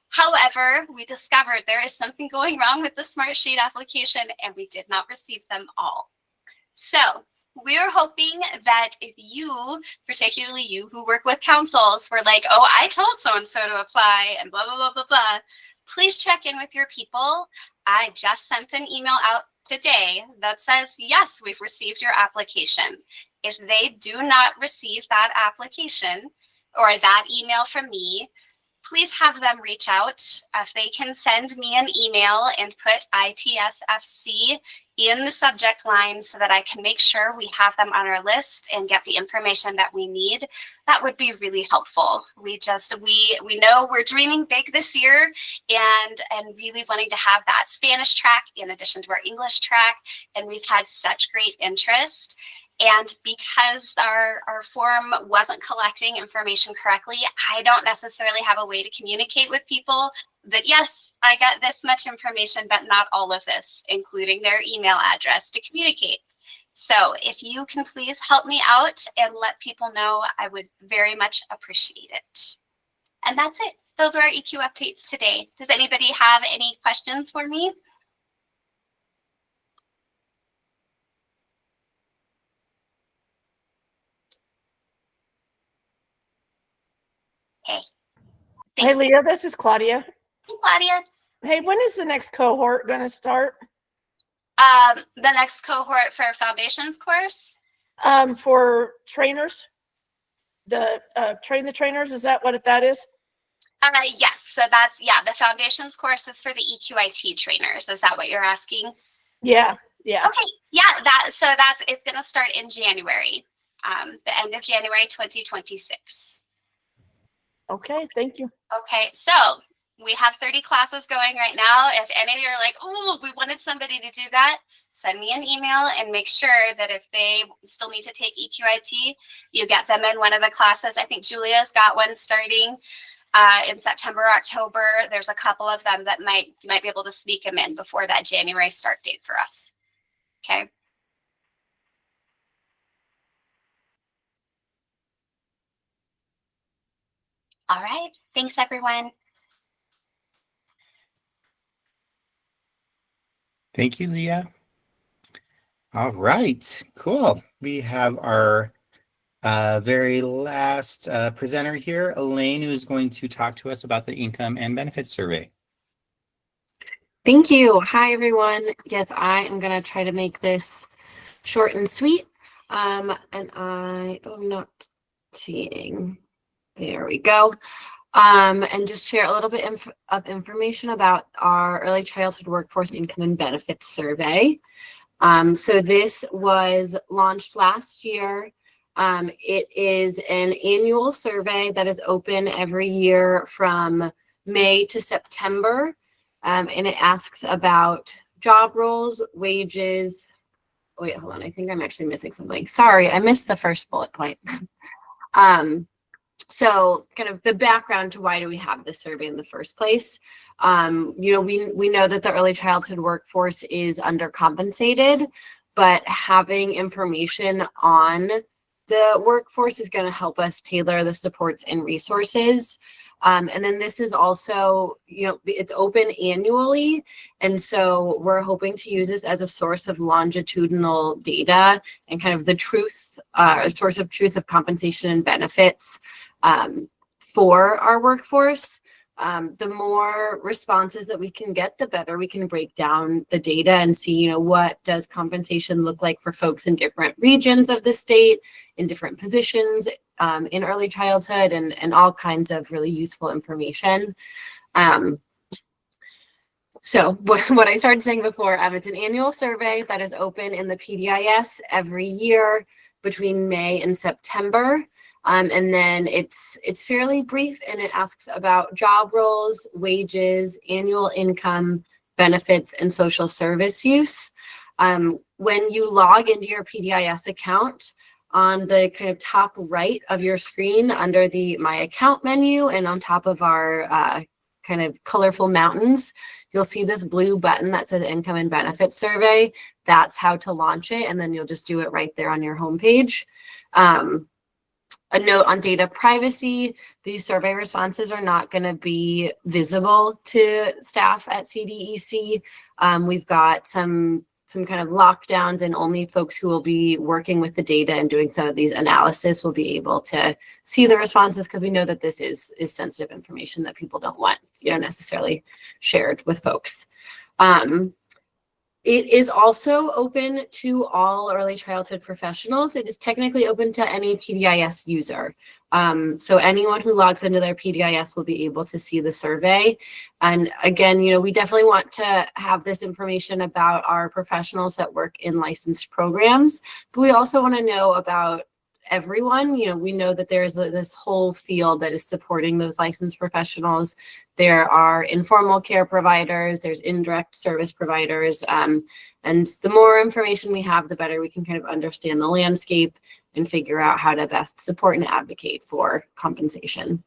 However, we discovered there is something going wrong with the Smartsheet application, and we did not receive them all. So we are hoping that if you, particularly you who work with councils, were like, oh, I told so-and-so to apply, and blah, blah, blah, blah, blah, please check in with your people. I just sent an email out today that says, yes, we've received your application. If they do not receive that application or that email from me, please have them reach out. If they can send me an email and put ITSFC in the subject line so that I can make sure we have them on our list and get the information that we need, that would be really helpful. We know we're dreaming big this year and really wanting to have that Spanish track in addition to our English track. And we've had such great interest. And because our form wasn't collecting information correctly, I don't necessarily have a way to communicate with people that, yes, I got this much information, but not all of this, including their email address to communicate. So if you can please help me out and let people know, I would very much appreciate it. And that's it. Those are our EQ updates today. Does anybody have any questions for me? Okay. Hey, Leah, this is Claudia. Hey, Claudia. Hey, when is the next cohort going to start? The next cohort for Foundations course? For trainers? The train the trainers, is that what that is? Yes, so that's, yeah, the Foundations course is for the EQIT trainers. Is that what you're asking? Yeah. Okay, yeah, it's going to start in January, the end of January 2026. Okay, thank you. Okay, so we have 30 classes going right now. If any of you are like, oh, we wanted somebody to do that, send me an email and make sure that if they still need to take EQIT, you get them in one of the classes. I think Julia's got one starting in September, October. There's a couple of them that might be able to sneak them in before that January start date for us. Okay. All right. Thanks, everyone. Thank you, Leah. All right, cool. We have our very last presenter here, Elaine, who's going to talk to us about the income and benefits survey. Thank you. Hi, everyone. Yes, I am going to try to make this short and sweet. And I am not seeing. There we go. And just share a little bit of information about our early childhood workforce income and benefits survey. So this was launched last year. It is an annual survey that is open every year from May to September. And it asks about job roles, wages. Wait, hold on. I think I'm actually missing something. Sorry, I missed the first bullet point. So kind of the background to why do we have this survey in the first place. You know, we know that the early childhood workforce is undercompensated, but having information on the workforce is going to help us tailor the supports and resources. And then this is also, you know, it's open annually. And so we're hoping to use this as a source of longitudinal data and kind of the truth, a source of truth of compensation and benefits for our workforce. The more responses that we can get, the better we can break down the data and see, you know, what does compensation look like for folks in different regions of the state, in different positions, in early childhood, and all kinds of really useful information. So what I started saying before, it's an annual survey that is open in the PDIS every year between May and September. And then it's fairly brief, and it asks about job roles, wages, annual income, benefits, and social service use. When you log into your PDIS account, on the kind of top right of your screen under the My Account menu and on top of our kind of colorful mountains, you'll see this blue button that says Income and Benefits Survey. That's how to launch it, and then you'll just do it right there on your homepage. A note on data privacy: these survey responses are not going to be visible to staff at CDEC. We've got some kind of lockdowns, and only folks who will be working with the data and doing some of these analysis will be able to see the responses, because we know that this is sensitive information that people don't want, you know, necessarily shared with folks. It is also open to all early childhood professionals. It is technically open to any PDIS user. So anyone who logs into their PDIS will be able to see the survey. And again, you know, we definitely want to have this information about our professionals that work in licensed programs, but we also want to know about everyone. You know, we know that there's this whole field that is supporting those licensed professionals. There are informal care providers, there's indirect service providers, and the more information we have, the better we can kind of understand the landscape and figure out how to best support and advocate for compensation.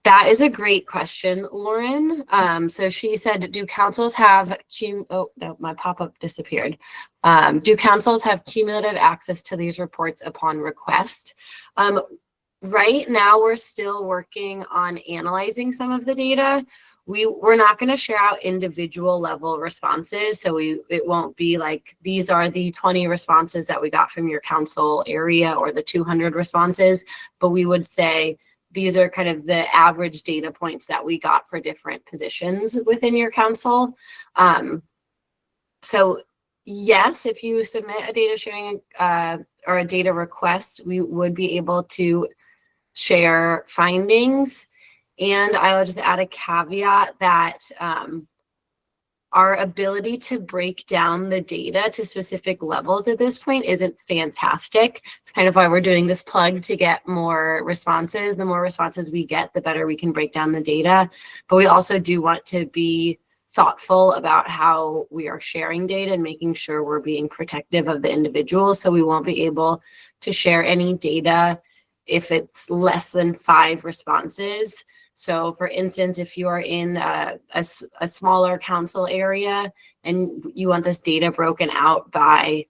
That is a great question, Lauren. So she said, do councils have, oh no, my pop-up disappeared. Do councils have cumulative access to these reports upon request? Right now, we're still working on analyzing some of the data. We're not going to share out individual level responses. So it won't be like, these are the 20 responses that we got from your council area or the 200 responses, but we would say, these are kind of the average data points that we got for different positions within your council. So yes, if you submit a data sharing or a data request, we would be able to share findings. And I will just add a caveat that our ability to break down the data to specific levels at this point isn't fantastic. It's kind of why we're doing this plug to get more responses. The more responses we get, the better we can break down the data. But we also do want to be thoughtful about how we are sharing data and making sure we're being protective of the individuals. So we won't be able to share any data if it's less than 5 responses. So for instance, if you are in a smaller council area and you want this data broken out by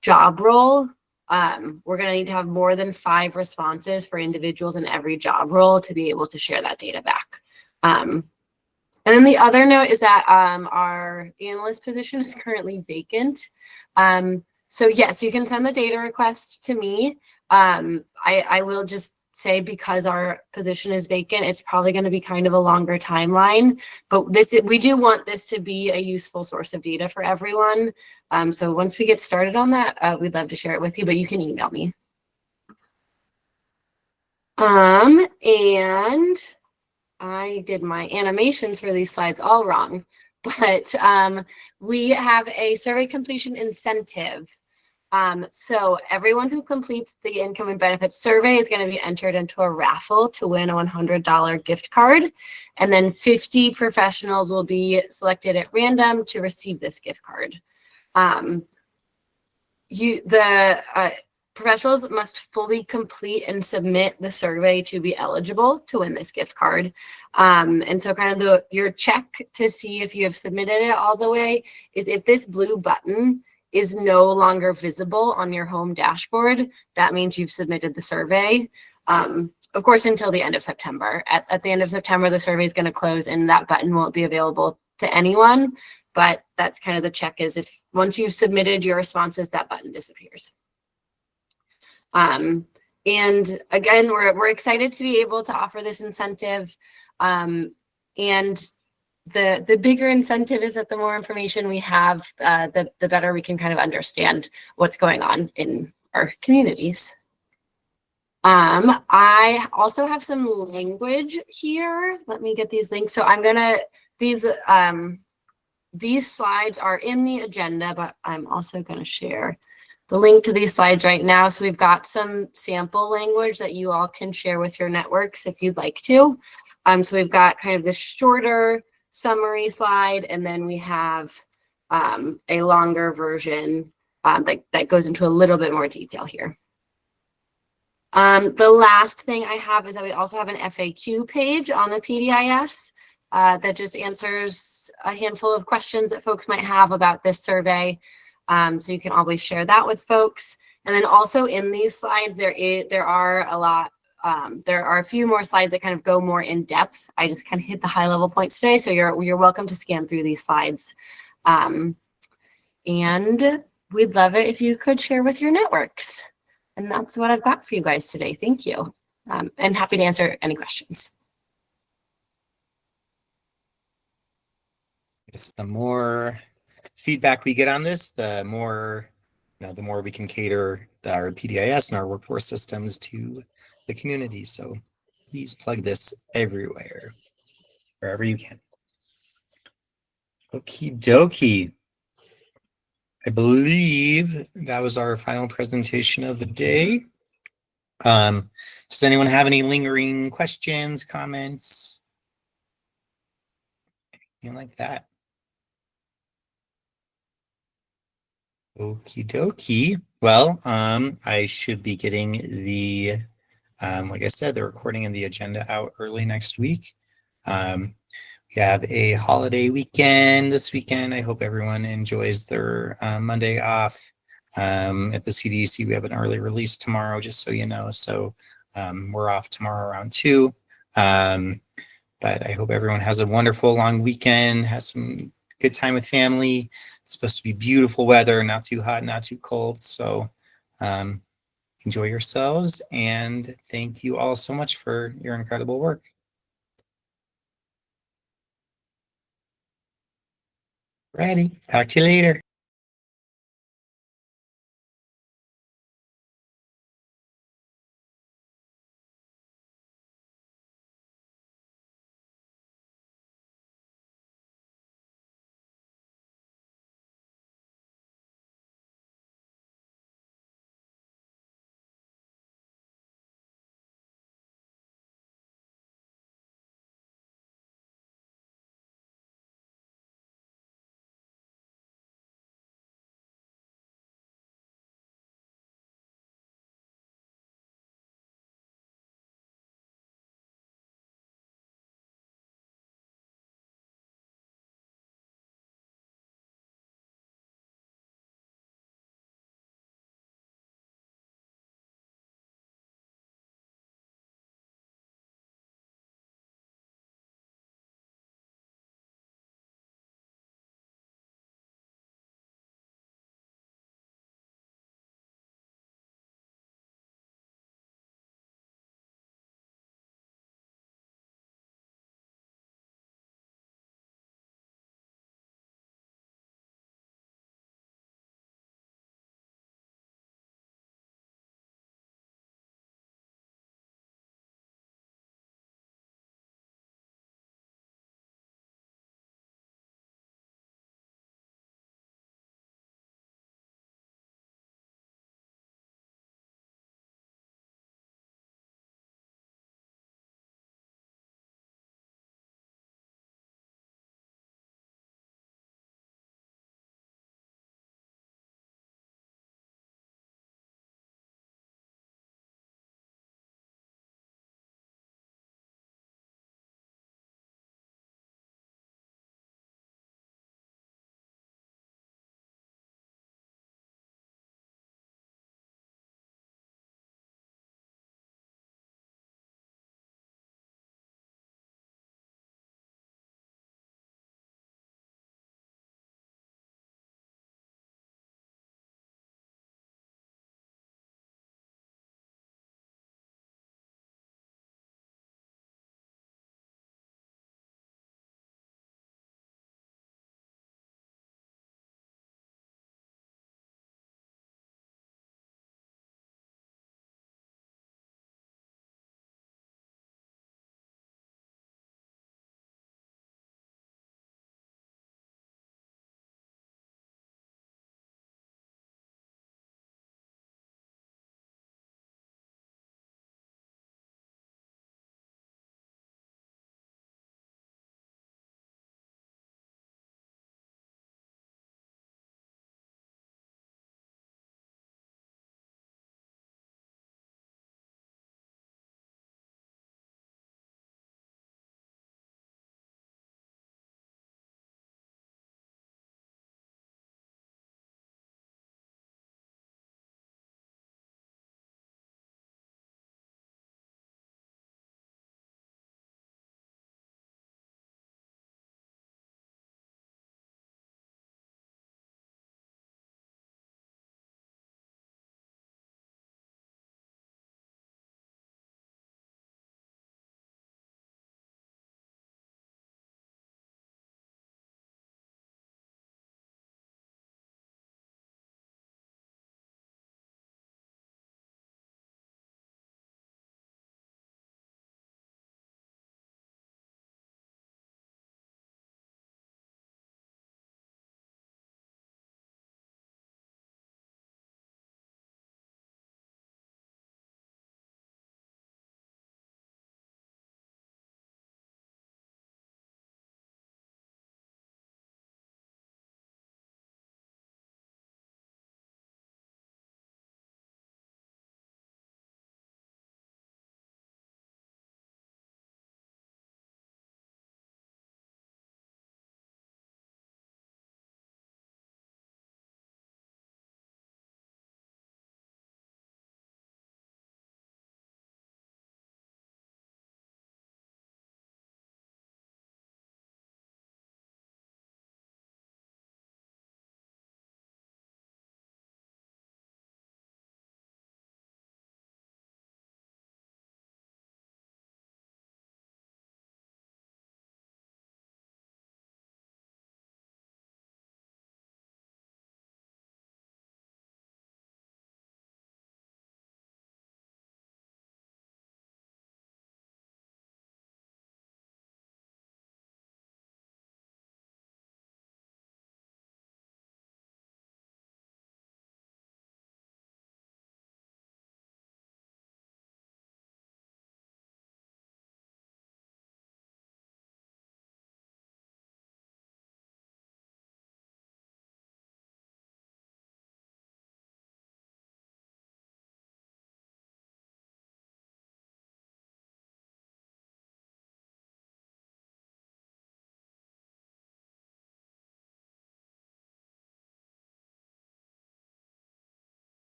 job role, we're going to need to have more than 5 responses for individuals in every job role to be able to share that data back. And then the other note is that our analyst position is currently vacant. So yes, you can send the data request to me. I will just say because our position is vacant, it's probably going to be kind of a longer timeline. But we do want this to be a useful source of data for everyone. So once we get started on that, we'd love to share it with you, but you can email me. And I did my animations for these slides all wrong, but we have a survey completion incentive. So everyone who completes the income and benefits survey is going to be entered into a raffle to win a $100 gift card. And then 50 professionals will be selected at random to receive this gift card. Professionals must fully complete and submit the survey to be eligible to win this gift card. And so kind of your check to see if you have submitted it all the way is if this blue button is no longer visible on your home dashboard, that means you've submitted the survey. Of course, until the end of September. At the end of September, the survey is going to close and that button won't be available to anyone. But that's kind of the check is if once you've submitted your responses, that button disappears. And again, we're excited to be able to offer this incentive. And the bigger incentive is that the more information we have, the better we can kind of understand what's going on in our communities. I also have some language here. Let me get these links. So I'm gonna, these slides are in the agenda, but I'm also gonna share the link to these slides right now. So we've got some sample language that you all can share with your networks if you'd like to. So we've got kind of this shorter summary slide, and then we have a longer version that goes into a little bit more detail here. The last thing I have is that we also have an FAQ page on the PDIS that just answers a handful of questions that folks might have about this survey. So you can always share that with folks. And then also in these slides, there are a few more slides that kind of go more in depth. I just kind of hit the high level points today. So you're welcome to scan through these slides. And we'd love it if you could share with your networks. And that's what I've got for you guys today. Thank you. And happy to answer any questions. It's the more feedback we get on this, the more, the more we can cater our PDIS and our workforce systems to the community. So please plug this everywhere, wherever you can. Okie dokie. I believe that was our final presentation of the day. Does anyone have any lingering questions, comments? Anything like that? Okie dokie. Well, I should be getting the, like I said, the recording and the agenda out early next week. We have a holiday weekend this weekend. I hope everyone enjoys their Monday off. At the CDC, we have an early release tomorrow, just so you know. So we're off tomorrow around 2. But I hope everyone has a wonderful long weekend, has some good time with family. It's supposed to be beautiful weather, not too hot, not too cold. So enjoy yourselves, and thank you all so much for your incredible work. Ready. Talk to you later.